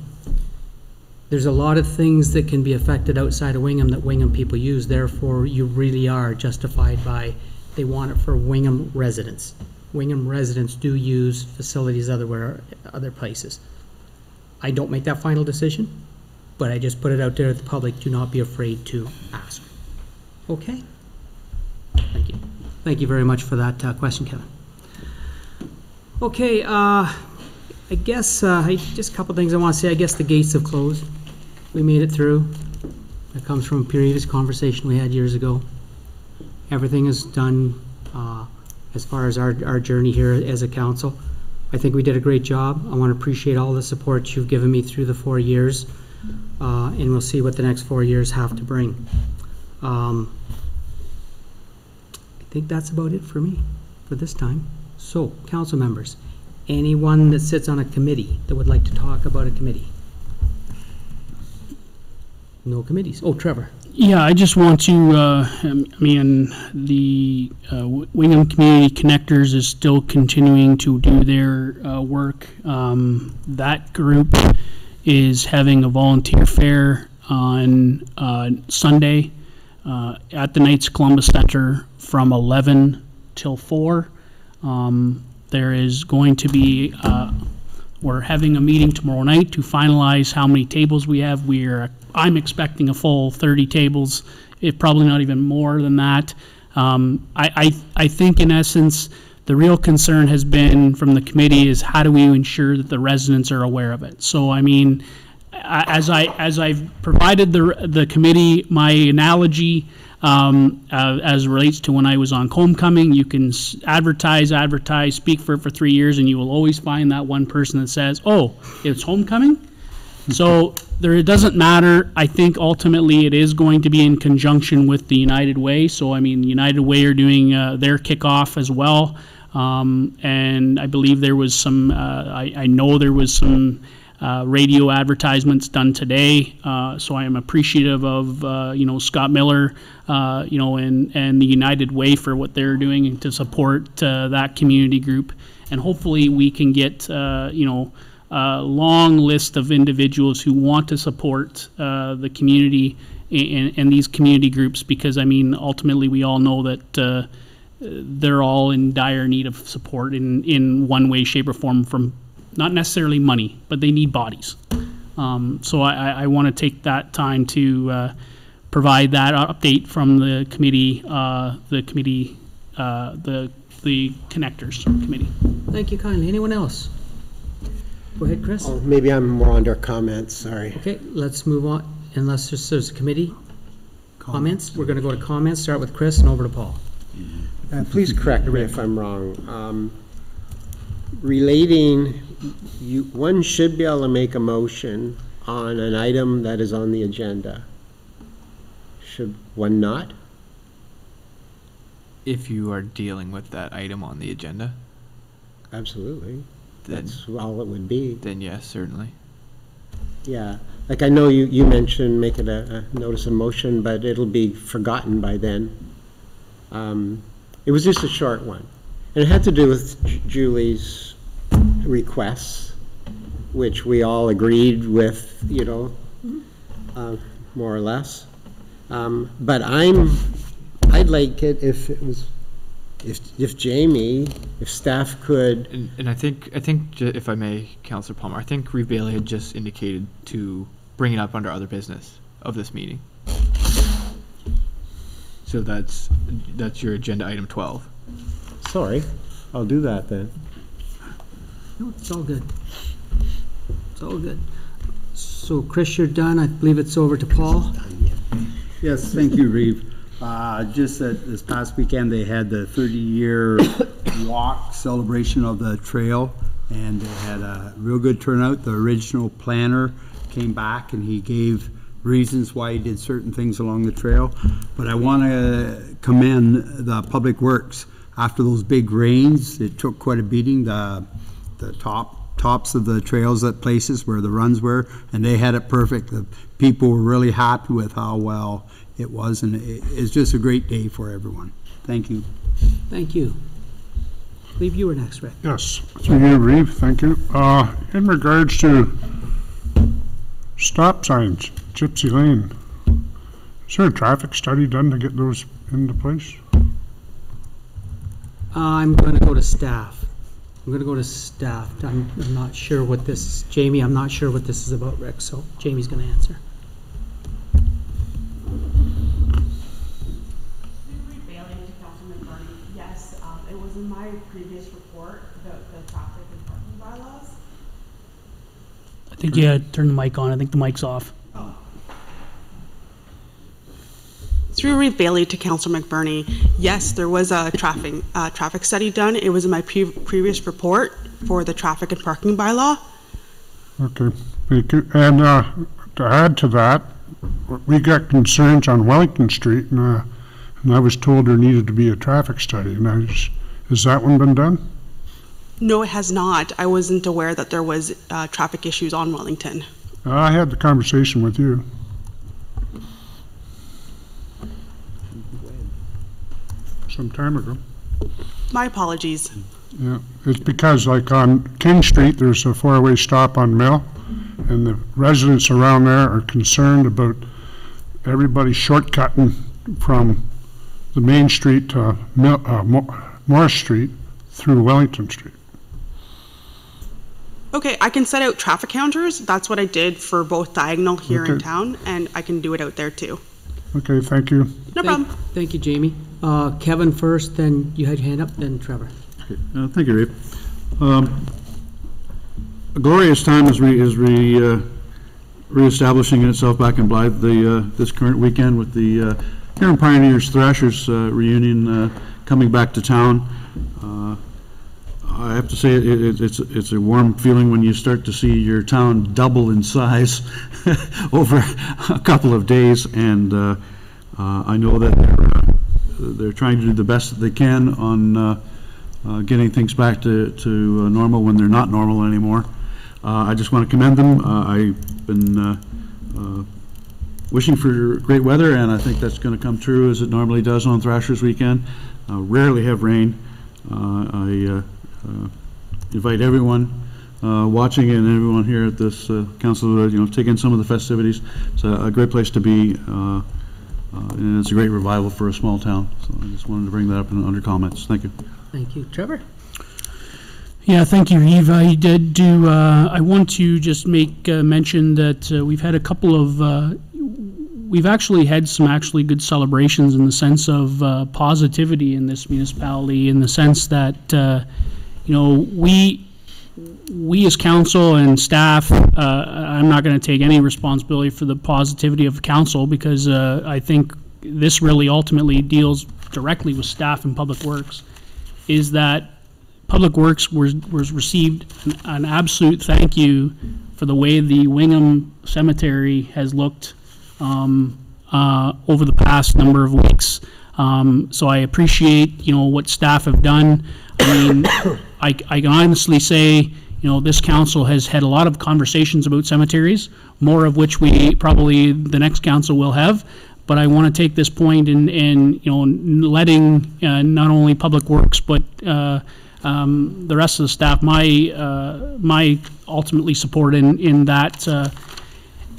there's a lot of things that can be affected outside of Wingham that Wingham people use, therefore you really are justified by, they want it for Wingham residents. Wingham residents do use facilities other places. I don't make that final decision, but I just put it out there to the public, do not be afraid to ask. Okay? Thank you. Thank you very much for that question, Kevin. Okay, I guess, just a couple things I want to say. I guess the gates have closed. We made it through. That comes from a previous conversation we had years ago. Everything is done as far as our journey here as a council. I think we did a great job. I want to appreciate all the support you've given me through the 4 years, and we'll see what the next 4 years have to bring. I think that's about it for me for this time. So, council members, anyone that sits on a committee that would like to talk about a committee? No committees. Oh, Trevor. Yeah, I just want to, the Wingham Community Connectors is still continuing to do their work. That group is having a volunteer fair on Sunday at the Knights Columbus Center from 11 till 4. There is going to be, we're having a meeting tomorrow night to finalize how many tables we have. I'm expecting a full 30 tables, if probably not even more than that. I think in essence, the real concern has been from the committee is how do we ensure that the residents are aware of it? So, I mean, as I've provided the committee my analogy, as relates to when I was on Homecoming, you can advertise, speak for it for 3 years, and you will always find that one person that says, oh, it's Homecoming? So it doesn't matter. I think ultimately it is going to be in conjunction with the United Way. So, I mean, United Way are doing their kickoff as well. And I believe there was some, I know there was some radio advertisements done today. So I am appreciative of, Scott Miller, and the United Way for what they're doing to support that community group. And hopefully we can get, a long list of individuals who want to support the community and these community groups, because, I mean, ultimately we all know that they're all in dire need of support in one way, shape, or form, from not necessarily money, but they need bodies. So I want to take that time to provide that update from the committee, the Connectors Committee. Thank you kindly. Anyone else? Go ahead, Chris. Oh, maybe I'm more under comments, sorry. Okay, let's move on. Unless there's a committee comments, we're going to go to comments. Start with Chris and over to Paul. Please correct me if I'm wrong. Relating, one should be able to make a motion on an item that is on the agenda. Should one not? If you are dealing with that item on the agenda, Absolutely. then, That's all it would be. then yes, certainly. Yeah. Like I know you mentioned make it a notice of motion, but it'll be forgotten by then. It was just a short one. And it had to do with Julie's requests, which we all agreed with, more or less. But I'd like it if it was, if Jamie, if staff could. And I think, if I may, Councillor Palmer, I think Reeve Bailey had just indicated to bring it up under other business of this meeting. So that's your agenda item 12. Sorry, I'll do that then. No, it's all good. It's all good. So, Chris, you're done. I believe it's over to Paul. Yes, thank you, Reeve. Just that this past weekend, they had the 30-year walk celebration of the trail and it had a real good turnout. The original planner came back and he gave reasons why he did certain things along the trail. But I want to commend the Public Works. After those big rains, it took quite a beating. The tops of the trails at places where the runs were, and they had it perfect. The people were really happy with how well it was, and it's just a great day for everyone. Thank you. Thank you. I believe you were next, Rick. Yes, through you, Reeve, thank you. In regards to stop signs, Gypsy Lane, is there a traffic study done to get those into place? I'm going to go to staff. I'm not sure what this, Jamie, I'm not sure what this is about, Rick, so Jamie's going to answer. Yes, it was in my previous report, the traffic and parking bylaws. I think you had to turn the mic on. I think the mic's off. Through Reeve Bailey to Councillor McBurney, yes, there was a traffic study done. It was in my previous report for the traffic and parking bylaw. Okay, thank you. And to add to that, we got concerns on Wellington Street, and I was told there needed to be a traffic study. And has that one been done? No, it has not. I wasn't aware that there was traffic issues on Wellington. I had the conversation with you. Some time ago. My apologies. Yeah, it's because like on King Street, there's a four-way stop on Mill, and the residents around there are concerned about everybody shortcutting from the main street to Morris Street through Wellington Street. Okay, I can set out traffic counters. That's what I did for both diagonal here in Okay. town, and I can do it out there too. Okay, thank you. No problem. Thank you, Jamie. Kevin first, then you had your hand up, then Trevor. Okay, thank you, Reeve. A glorious time is reestablishing itself back in Blythe this current weekend with the Huron Pioneers Thrashers reunion coming back to town. I have to say it's a warm feeling when you start to see your town double in size over a couple of days, and I know that they're trying to do the best that they can on getting things back to normal when they're not normal anymore. I just want to commend them. I've been wishing for great weather, and I think that's going to come true as it normally does on Thrashers Weekend. Rarely have rain. I invite everyone watching and everyone here at this council to take in some of the festivities. It's a great place to be, and it's a great revival for a small town. So I just wanted to bring that up under comments. Thank you. Thank you. Trevor? Yeah, thank you, Eve. I did do, I want to just make mention that we've had a couple of, we've actually had some actually good celebrations in the sense of positivity in this municipality, in the sense that, we as council and staff, I'm not going to take any responsibility for the positivity of the council, because I think this really ultimately deals directly with staff and Public Works, is that Public Works was received an absolute thank you for the way the Wingham Cemetery has looked over the past number of weeks. So I appreciate, what staff have done. I mean, I can honestly say, this council has had a lot of conversations about cemeteries, more of which we probably the next council will have. But I want to take this point in letting not only Public Works but the rest of the staff my ultimately support in that.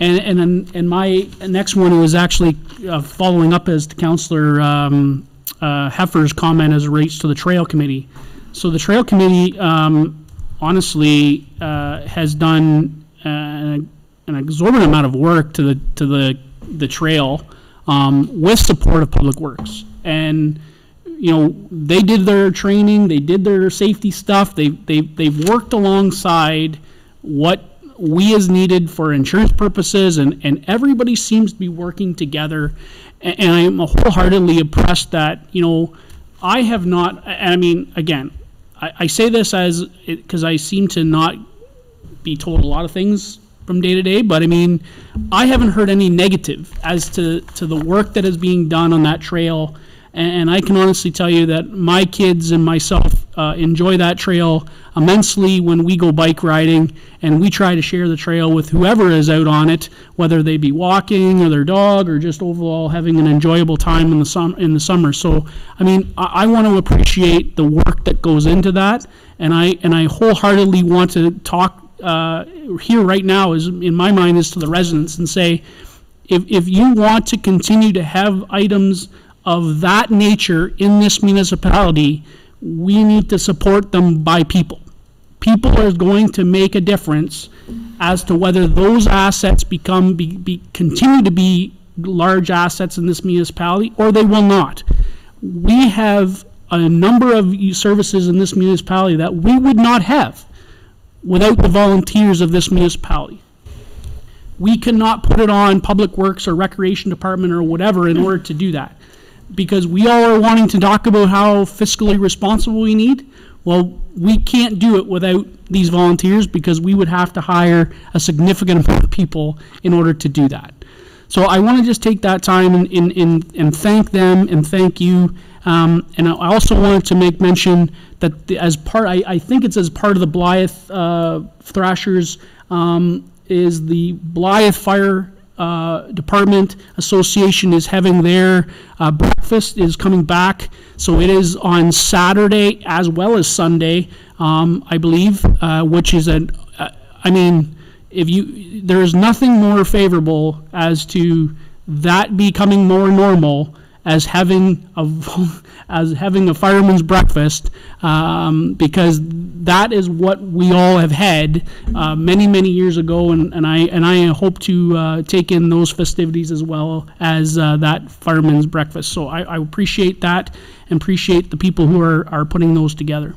And my next one was actually following up as to Councillor Heffer's comment as it relates to the Trail Committee. So the Trail Committee honestly has done an exorbitant amount of work to the trail with support of Public Works. And they did their training, they did their safety stuff, they've worked alongside what we as needed for insurance purposes, and everybody seems to be working together. And I'm wholeheartedly impressed that, I have not, I mean, again, I say this because I seem to not be told a lot of things from day to day, but I mean, I haven't heard any negative as to the work that is being done on that trail. And I can honestly tell you that my kids and myself enjoy that trail immensely when we go bike riding, and we try to share the trail with whoever is out on it, whether they be walking or their dog or just overall having an enjoyable time in the summer. So, I mean, I want to appreciate the work that goes into that, and I wholeheartedly want to talk here right now, is in my mind, is to the residents and say, if you want to continue to have items of that nature in this municipality, we need to support them by people. People are going to make a difference as to whether those assets continue to be large assets in this municipality, or they will not. We have a number of services in this municipality that we would not have without the volunteers of this municipality. We cannot put it on Public Works or Recreation Department or whatever in order to do that, because we all are wanting to talk about how fiscally responsible we need. Well, we can't do it without these volunteers, because we would have to hire a significant amount of people in order to do that. So I want to just take that time and thank them and thank you. And I also wanted to make mention that I think it's as part of the Blythe Thrashers, is the Blythe Fire Department Association is having their breakfast is coming back. So it is on Saturday as well as Sunday, I believe, which is there is nothing more favorable as to that becoming more normal as having a fireman's breakfast, because that is what we all have had many years ago, and I hope to take in those festivities as well as that fireman's breakfast. So I appreciate that and appreciate the people who are putting those together.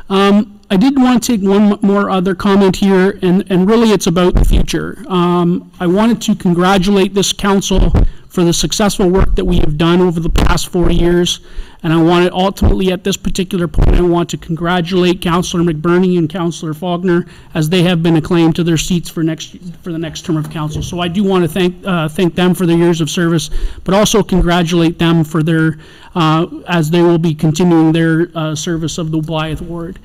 I did want to take one more other comment here, and really it's about the future. I wanted to congratulate this council for the successful work that we have done over the past 4 years, and I want to ultimately, at this particular point, I want to congratulate Councillor McBurney and Councillor Faulkner, as they have been acclaimed to their seats for the next term of council. So I do want to thank them for their years of service, but also congratulate them for their as they will be continuing their service of the Blythe Ward.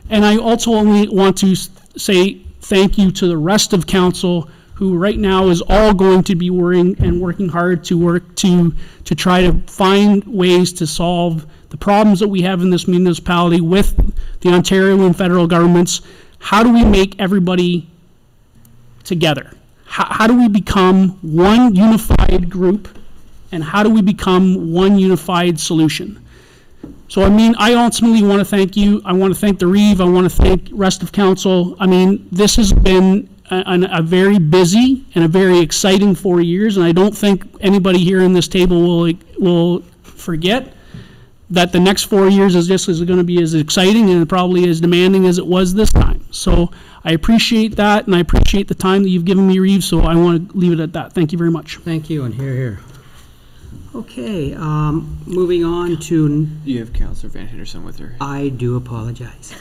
And I also only want to say thank you to the rest of council, who right now is all going to be working hard to try to find ways to solve the problems that we have in this municipality with the Ontario and federal governments. How do we make everybody together? How do we become one unified group, and how do we become one unified solution? So, I mean, I ultimately want to thank you. I want to thank the Reeve. I want to thank the rest of council. I mean, this has been a very busy and a very exciting 4 years, and I don't think anybody here in this table will forget that the next 4 years is going to be as exciting and probably as demanding as it was this time. So I appreciate that, and I appreciate the time that you've given me, Reeve, so I want to leave it at that. Thank you very much. Thank you, and here. Okay, moving on to... You have Councillor Van Henderson with her. I do apologize.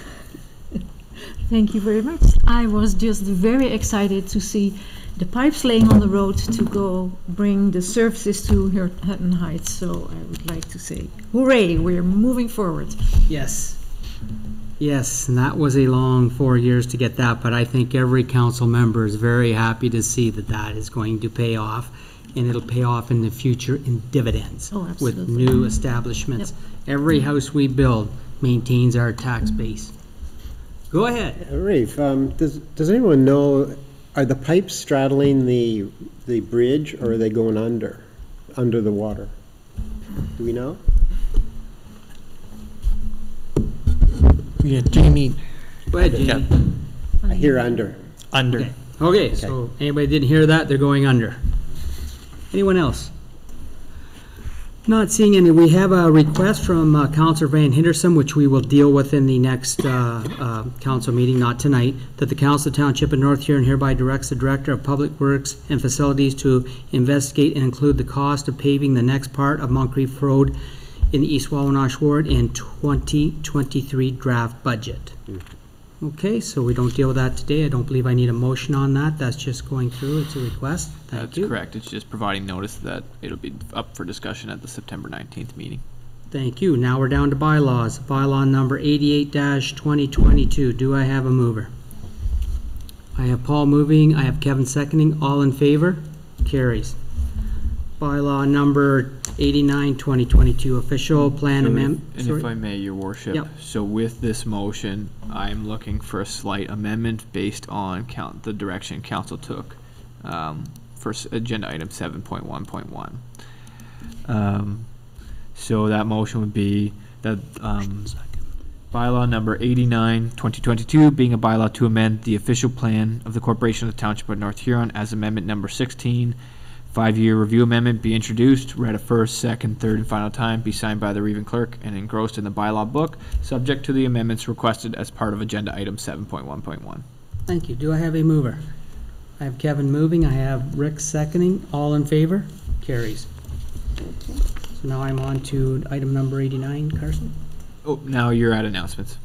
Thank you very much. I was just very excited to see the pipes laying on the road to go bring the services to Hutton Heights. So I would like to say, hooray, we're moving forward. Yes, and that was a long 4 years to get that, but I think every council member is very happy to see that is going to pay off, and it'll pay off in the future in dividends with new establishments. Yep. Every house we build maintains our tax base. Go ahead. Rafe, does anyone know, are the pipes straddling the bridge, or are they going under the water? Do we know? Yeah, Jamie. Go ahead, Jamie. I hear under. Under. Okay, so anybody didn't hear that, they're going under. Anyone else? Not seeing any. We have a request from Councillor Van Henderson, which we will deal with in the next council meeting, not tonight, that the Council of Township of North Huron hereby directs the Director of Public Works and Facilities to investigate and include the cost of paving the next part of Moncrief Road in the East Wawanosh Ward and 2023 draft budget. Okay, so we don't deal with that today. I don't believe I need a motion on that. That's just going through. It's a request. Thank That's you. correct. It's just providing notice that it'll be up for discussion at the September 19th meeting. Thank you. Now we're down to bylaws. Bylaw number 88-2022. Do I have a mover? I have Paul moving. I have Kevin seconding. All in favor? Carries. Bylaw number 89-2022. Official plan amendment. And if I may, your worship. Yep. So with this motion, I'm looking for a slight amendment based on the direction council took for agenda item 7.1.1. So that motion would be that bylaw number 89-2022 being a bylaw to amend the official plan of the Corporation of the Township of North Huron as amendment number 16. 5-year review amendment be introduced, read a first, second, third, and final time, be signed by the Reeve Clerk and engrossed in the bylaw book, subject to the amendments requested as part of agenda item 7.1.1. Thank you. Do I have a mover? I have Kevin moving. I have Rick seconding. All in favor? Carries. So now I'm on to item number 89, Carson. Oh, now you're at announcements.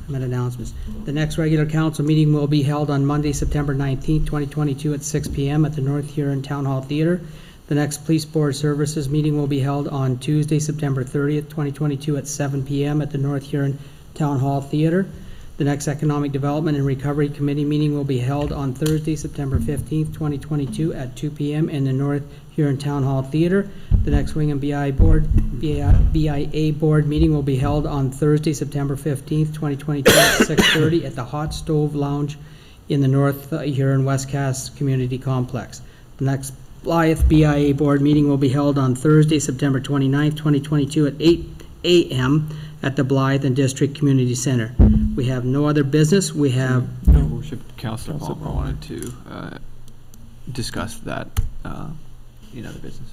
I'm at announcements. The next regular council meeting will be held on Monday, September 19th, 2022 at 6 p.m. at the North Huron Town Hall Theatre. The next Police Board Services meeting will be held on Tuesday, September 30th, 2022 at 7 p.m. at the North Huron Town Hall Theatre. The next Economic Development and Recovery Committee meeting will be held on Thursday, September 15th, 2022 at 2 p.m. in the North Huron Town Hall Theatre. The next Wingham BIA Board meeting will be held on Thursday, September 15th, 2022 at 6:30 at the Hot Stove Lounge in the North Huron Westcast Community Complex. The next Blythe BIA Board meeting will be held on Thursday, September 29th, 2022 at 8 a.m. at the Blythe and District Community Center. We have no other business. We have Your worship, Councillor Palmer wanted to discuss that in other business.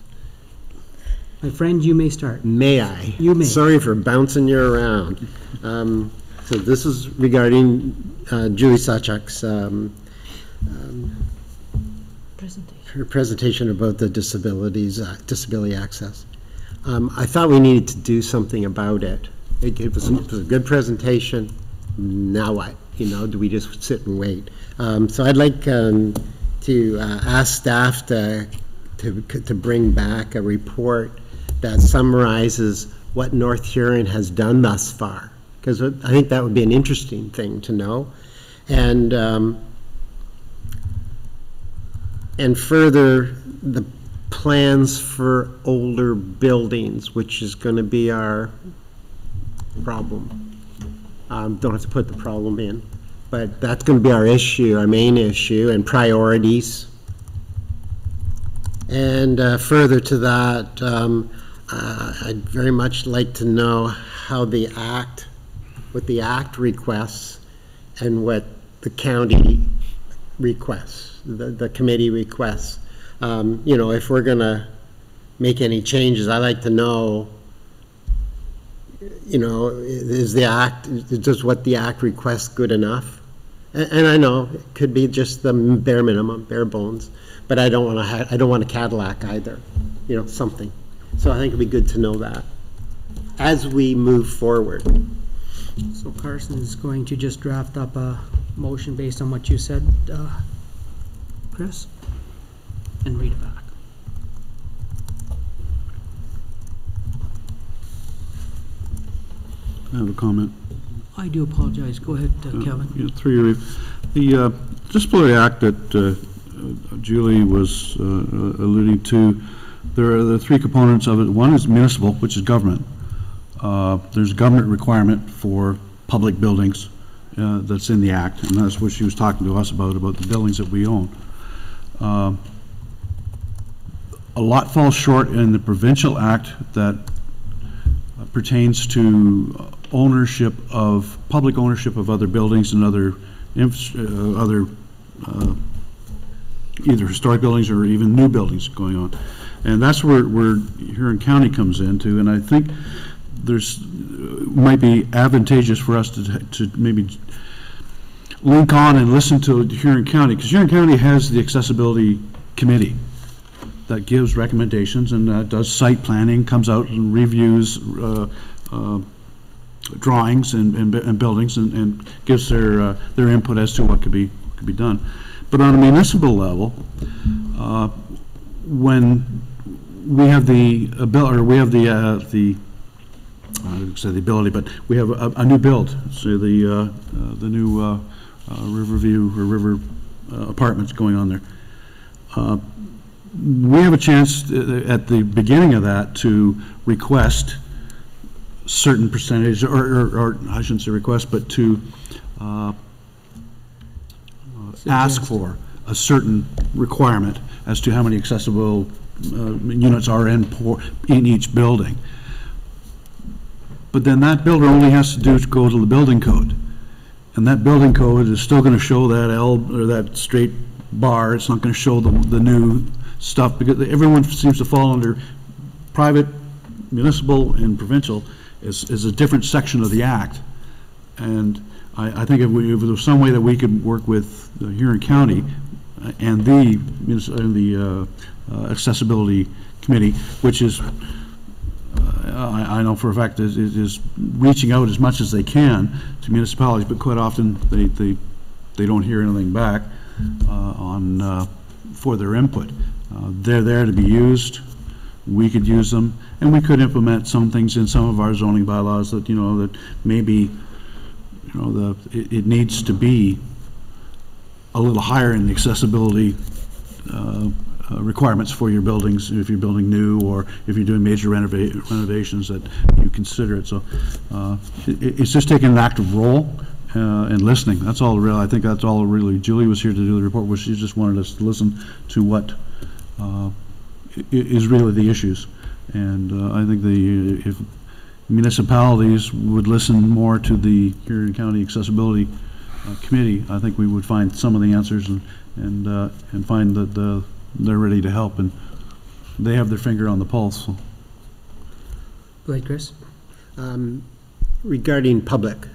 my friend, you may start. May I? You may. Sorry for bouncing you around. So this is regarding Julie Sachak's her presentation about the disability access. I thought we needed to do something about it. It was a good presentation. Now what? Do we just sit and wait? So I'd like to ask staff to bring back a report that summarizes what North Huron has done thus far, because I think that would be an interesting thing to know. And further, the plans for older buildings, which is going to be our problem. Don't have to put the problem in, but that's going to be our issue, our main issue, and priorities. And further to that, I'd very much like to know how what the Act requests and what the county requests, the committee requests. If we're going to make any changes, I'd like to know, does what the Act requests good enough? And I know it could be just the bare minimum, bare bones, but I don't want a Cadillac either, something. So I think it'd be good to know that as we move forward. So Carson is going to just draft up a motion based on what you said, Chris, and read it back. I have a comment. I do apologize. Go ahead, Kevin. Through the Disability Act that Julie was alluding to, there are the three components of it. One is municipal, which is government. There's a government requirement for public buildings that's in the Act, and that's what she was talking to us about the buildings that we own. A lot falls short in the Provincial Act that pertains to public ownership of other buildings and other either historic buildings or even new buildings going on. And that's where Huron County comes into, and I think might be advantageous for us to maybe link on and listen to Huron County, because Huron County has the accessibility committee. that gives recommendations and does site planning, comes out and reviews drawings and buildings and gives their input as to what could be done. But on a municipal level, when we have the ability, or we have the I didn't say the ability, but we have a new build, so the new Riverview or River apartments going on there. We have a chance at the beginning of that to request certain percentage, or I shouldn't say request, but to ask for a certain requirement as to how many accessible units are in each building. But then that builder only has to go to the building code. And that building code is still going to show that or that straight bar. It's not going to show the new stuff, because everyone seems to fall under private, municipal, and provincial is a different section of the act. And I think if there was some way that we could work with Huron County and the accessibility committee, which is I know for a fact is reaching out as much as they can to municipalities, but quite often they don't hear anything back for their input. They're there to be used. We could use them, and we could implement some things in some of our zoning bylaws that that maybe it needs to be a little higher in the accessibility requirements for your buildings, if you're building new or if you're doing major renovations, that you consider it. So it's just taking an active role and listening. That's all really. I think that's all really. Julie was here to do the report, where she just wanted us to listen to what is really the issues. And I think if municipalities would listen more to the Huron County Accessibility Committee, I think we would find some of the answers and find that they're ready to help, and they have their finger on the pulse. So. Go ahead, Chris. Regarding public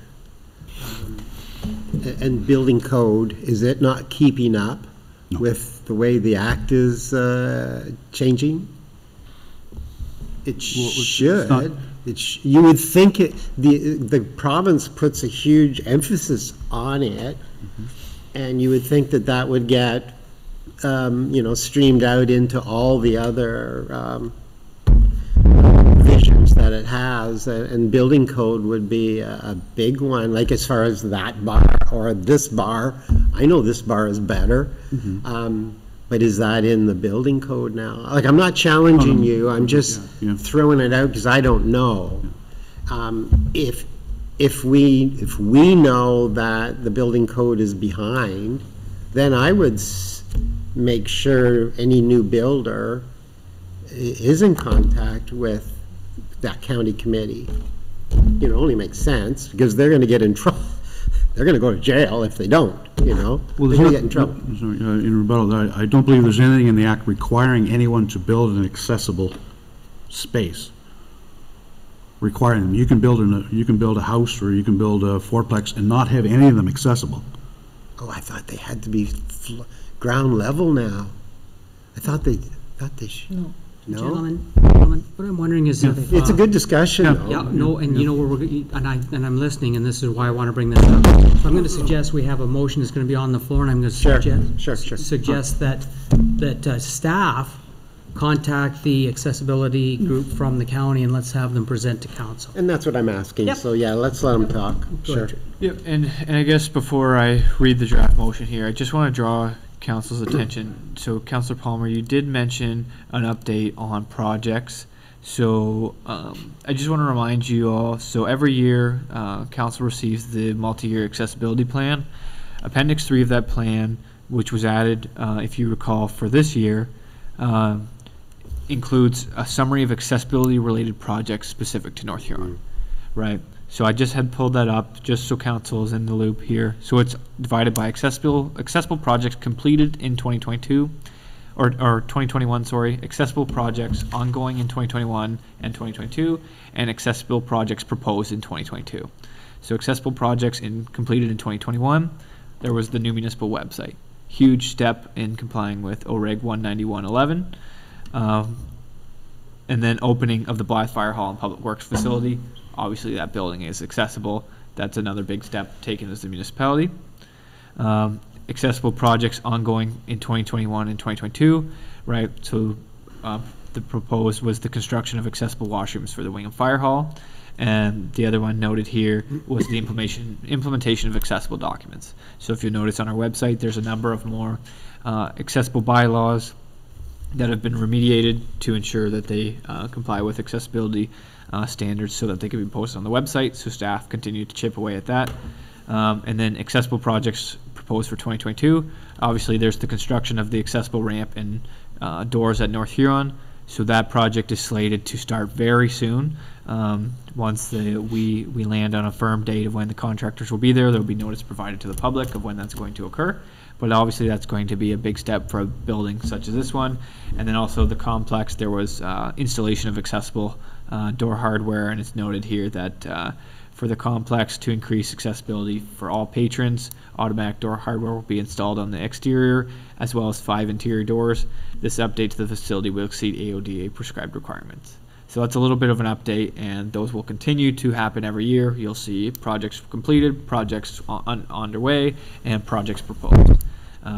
and building code, is it not keeping up with the way the act is changing? It should. You would think the province puts a huge emphasis on it, and you would think that would get streamed out into all the other visions that it has, and building code would be a big one, like as far as that bar or this bar. I know this bar is better, but is that in the building code now? Like, I'm not challenging you, I'm just throwing it out because I don't know. If we know that the building code is behind, then I would make sure any new builder is in contact with that county committee. It only makes sense, because they're going to get in trouble. They're going to go to jail if they don't, Well, they're going to get in trouble. In rebuttal, I don't believe there's anything in the act requiring anyone to build an accessible space. Requiring them. You can build a house, or you can build a fourplex and not have any of them accessible. Oh, I thought they had to be ground level now. I thought they should. No. Gentlemen, what I'm wondering is if, it's a good discussion. And I'm listening, and this is why I want to bring this up. So I'm going to suggest we have a motion that's going to be on the floor, and I'm going to suggest that staff contact the accessibility group from the county, and let's have them present to council. And that's what I'm asking. Yep. So let's let them talk. Sure. Yep, and I guess before I read the draft motion here, I just want to draw council's attention. So, Councilor Palmer, you did mention an update on projects. So, I just want to remind you all, so every year, council receives the multi-year accessibility plan. Appendix 3 of that plan, which was added, if you recall, for this year, includes a summary of accessibility-related projects specific to North Huron, right? So I just had pulled that up just so council is in the loop here. So it's divided by accessible projects completed in 2022, or 2021, sorry, accessible projects ongoing in 2021 and 2022, and accessible projects proposed in 2022. So accessible projects completed in 2021, there was the new municipal website. Huge step in complying with OREG 19111. And then opening of the Blythe Fire Hall and Public Works facility. Obviously, that building is accessible. That's another big step taken as the municipality. Accessible projects ongoing in 2021 and 2022, right? So the proposed was the construction of accessible washrooms for the Wingham Fire Hall. And the other one noted here was the implementation of accessible documents. So if you notice on our website, there's a number of more accessible bylaws that have been remediated to ensure that they comply with accessibility standards so that they can be posted on the website. So staff continue to chip away at that. And then accessible projects proposed for 2022. Obviously, there's the construction of the accessible ramp and doors at North Huron. So that project is slated to start very soon. Once we land on a firm date of when the contractors will be there, there will be notice provided to the public of when that's going to occur. But obviously that's going to be a big step for a building such as this one. And then also the complex, there was installation of accessible door hardware, and it's noted here that for the complex to increase accessibility for all patrons, automatic door hardware will be installed on the exterior as well as 5 interior doors. This update to the facility will exceed AODA prescribed requirements. So that's a little bit of an update, and those will continue to happen every year. You'll see projects completed, projects underway, and projects proposed.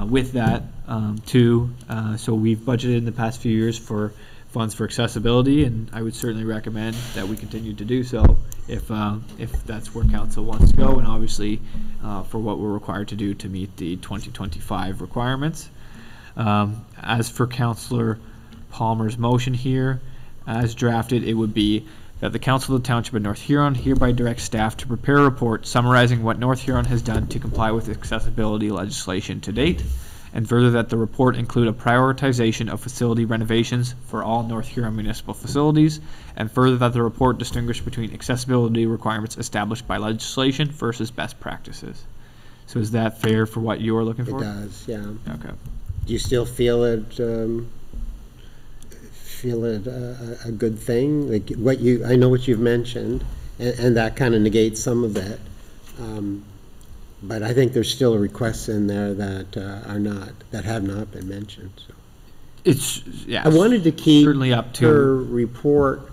With that, so we've budgeted in the past few years for funds for accessibility, and I would certainly recommend that we continue to do so if that's where council wants to go, and obviously for what we're required to do to meet the 2025 requirements. As for Councillor Palmer's motion here, as drafted, it would be that the Council of the Township of North Huron hereby directs staff to prepare a report summarizing what North Huron has done to comply with accessibility legislation to date, and further that the report include a prioritization of facility renovations for all North Huron municipal facilities, and further that the report distinguish between accessibility requirements established by legislation versus best practices. So is that fair for what you're looking for? It does, yeah. Okay. Do you still feel it a good thing? Like I know what you've mentioned, and that kind of negates some of it. But I think there's still requests in there that have not been mentioned. So. It's, yeah. I wanted to keep certainly up to her report,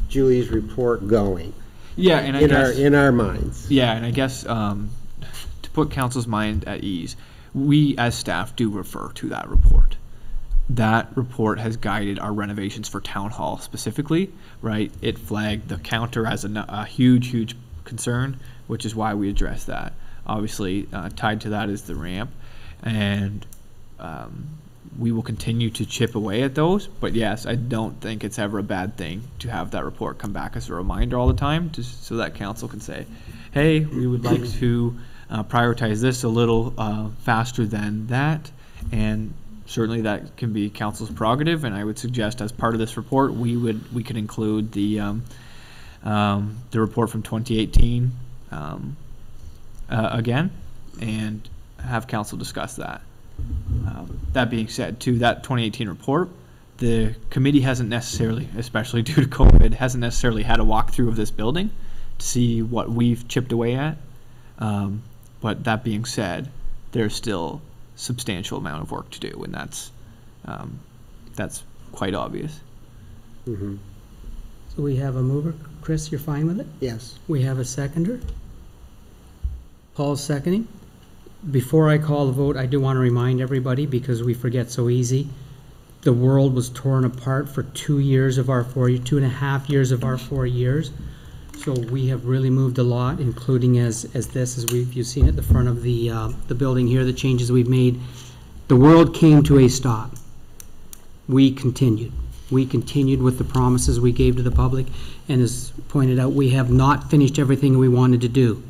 Julie's report, going. Yeah, and in our minds. Yeah, and I guess to put council's mind at ease, we as staff do refer to that report. That report has guided our renovations for Town Hall specifically, right? It flagged the counter as a huge concern, which is why we address that. Obviously, tied to that is the ramp, and we will continue to chip away at those. But yes, I don't think it's ever a bad thing to have that report come back as a reminder all the time, so that council can say, hey, we would like to prioritize this a little faster than that, and certainly that can be council's prerogative. And I would suggest as part of this report, we could include the report from 2018 again, and have council discuss that. That being said, to that 2018 report, the committee hasn't necessarily, especially due to COVID, hasn't necessarily had a walkthrough of this building to see what we've chipped away at. But that being said, there's still substantial amount of work to do, and that's quite obvious. Mm-hmm. So we have a mover. Chris, you're fine with it? Yes. We have a seconder. Paul's seconding. Before I call the vote, I do want to remind everybody, because we forget so easy, the world was torn apart for 2 years of our 4 years, 2.5 years of our 4 years. So we have really moved a lot, including as you've seen at the front of the building here, the changes we've made. The world came to a stop. We continued. We continued with the promises we gave to the public, and as pointed out, we have not finished everything we wanted to do,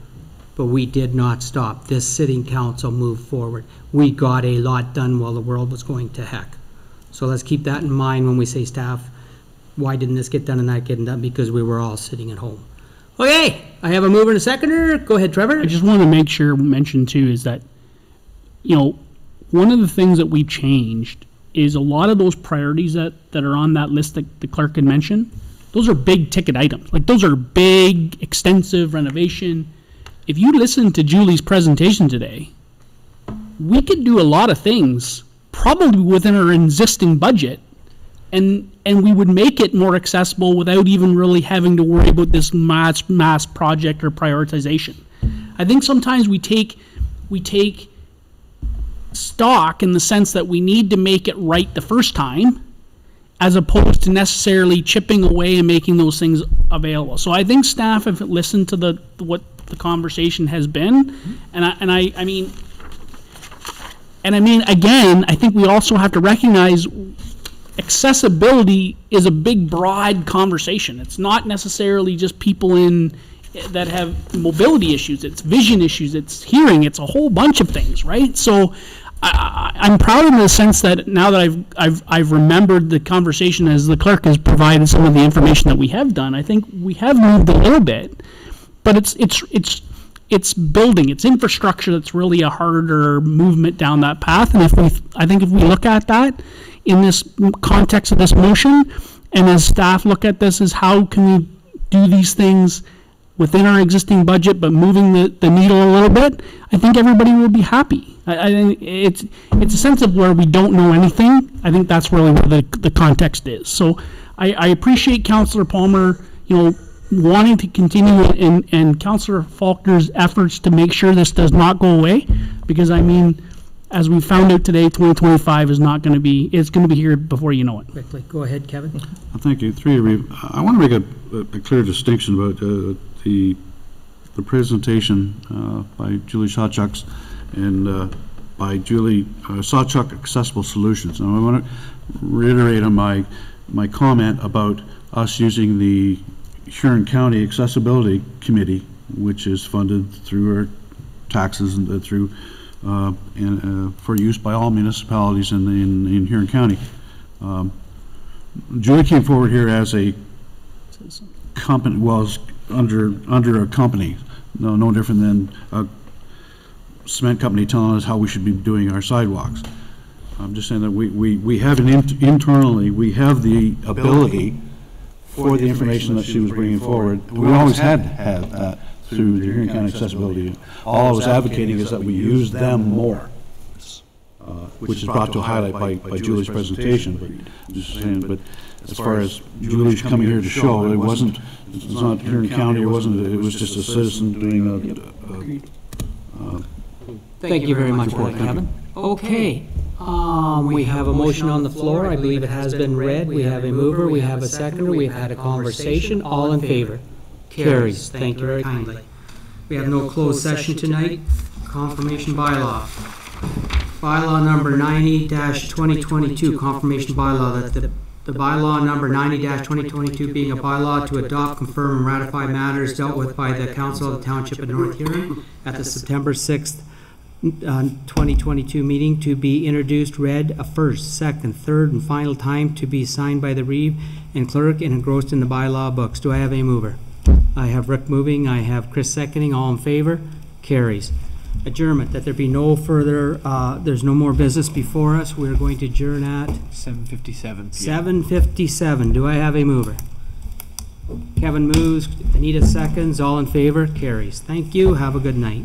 but we did not stop. This sitting council moved forward. We got a lot done while the world was going to heck. So let's keep that in mind when we say, staff, why didn't this get done and that get done? Because we were all sitting at home. Okay, I have a mover and a seconder. Go ahead, Trevor. I just want to make sure mention too is that, one of the things that we've changed is a lot of those priorities that are on that list that the clerk had mentioned, those are big ticket items. Like, those are big, extensive renovation. If you listen to Julie's presentation today, we could do a lot of things probably within our existing budget and we would make it more accessible without even really having to worry about this mass project or prioritization. I think sometimes we take stock in the sense that we need to make it right the first time, as opposed to necessarily chipping away and making those things available. So I think staff have listened to what the conversation has been, and I mean, again, I think we also have to recognize accessibility is a big, broad conversation. It's not necessarily just people that have mobility issues. It's vision issues. It's hearing. It's a whole bunch of things, right? So I'm proud in the sense that now that I've remembered the conversation as the clerk has provided some of the information that we have done, I think we have moved a little bit, but it's building, it's infrastructure that's really a harder movement down that path. And I think if we look at that in this context of this motion, and as staff look at this, is how can we do these things within our existing budget, but moving the needle a little bit, I think everybody will be happy. I think it's a sense of where we don't know anything. I think that's really where the context is. So I appreciate Councillor Palmer, wanting to continue and Councillor Faulkner's efforts to make sure this does not go away, because as we found out today, 2025 is not going to be, it's going to be here before you know it. Quickly, go ahead, Kevin. Thank you. I want to make a clear distinction about the presentation by Julie Sawchuk and by Julie Sawchuk Accessible Solutions. And I want to reiterate on my comment about us using the Huron County Accessibility Committee, which is funded through our taxes and through for use by all municipalities in Huron County. Julie came forward here as a company, under a company, no different than a cement company telling us how we should be doing our sidewalks. I'm just saying that we have internally, we have the ability for the information that she was bringing forward. We always had that through the Huron County Accessibility. All I was advocating is that we use them more, which is brought to a highlight by Julie's presentation. But as far as Julie's coming here to show, it's not Huron County, it was just a citizen doing Thank you very much for that, Kevin. Okay, we have a motion on the floor. I believe it has been read. We have a mover, we have a seconder, we've had a conversation. All in favor? Carries. Thank you very kindly. We have no closed session tonight. Confirmation bylaw. Bylaw number 90-2022, confirmation bylaw, that the bylaw number 90-2022 being a bylaw to adopt, confirm, and ratify matters dealt with by the Council of the Township of North Huron at the September 6th, 2022 meeting, to be introduced, read a first, second, third, and final time, to be signed by the Reeve and clerk and engrossed in the bylaw books. Do I have a mover? I have Rick moving, I have Chris seconding. All in favor? Carries. Adjournment, that there be no further, there's no more business before us. We're going to adjourn at 7:57 7:57. Do I have a mover? Kevin moves, Anita seconds. All in favor? Carries. Thank you. Have a good night.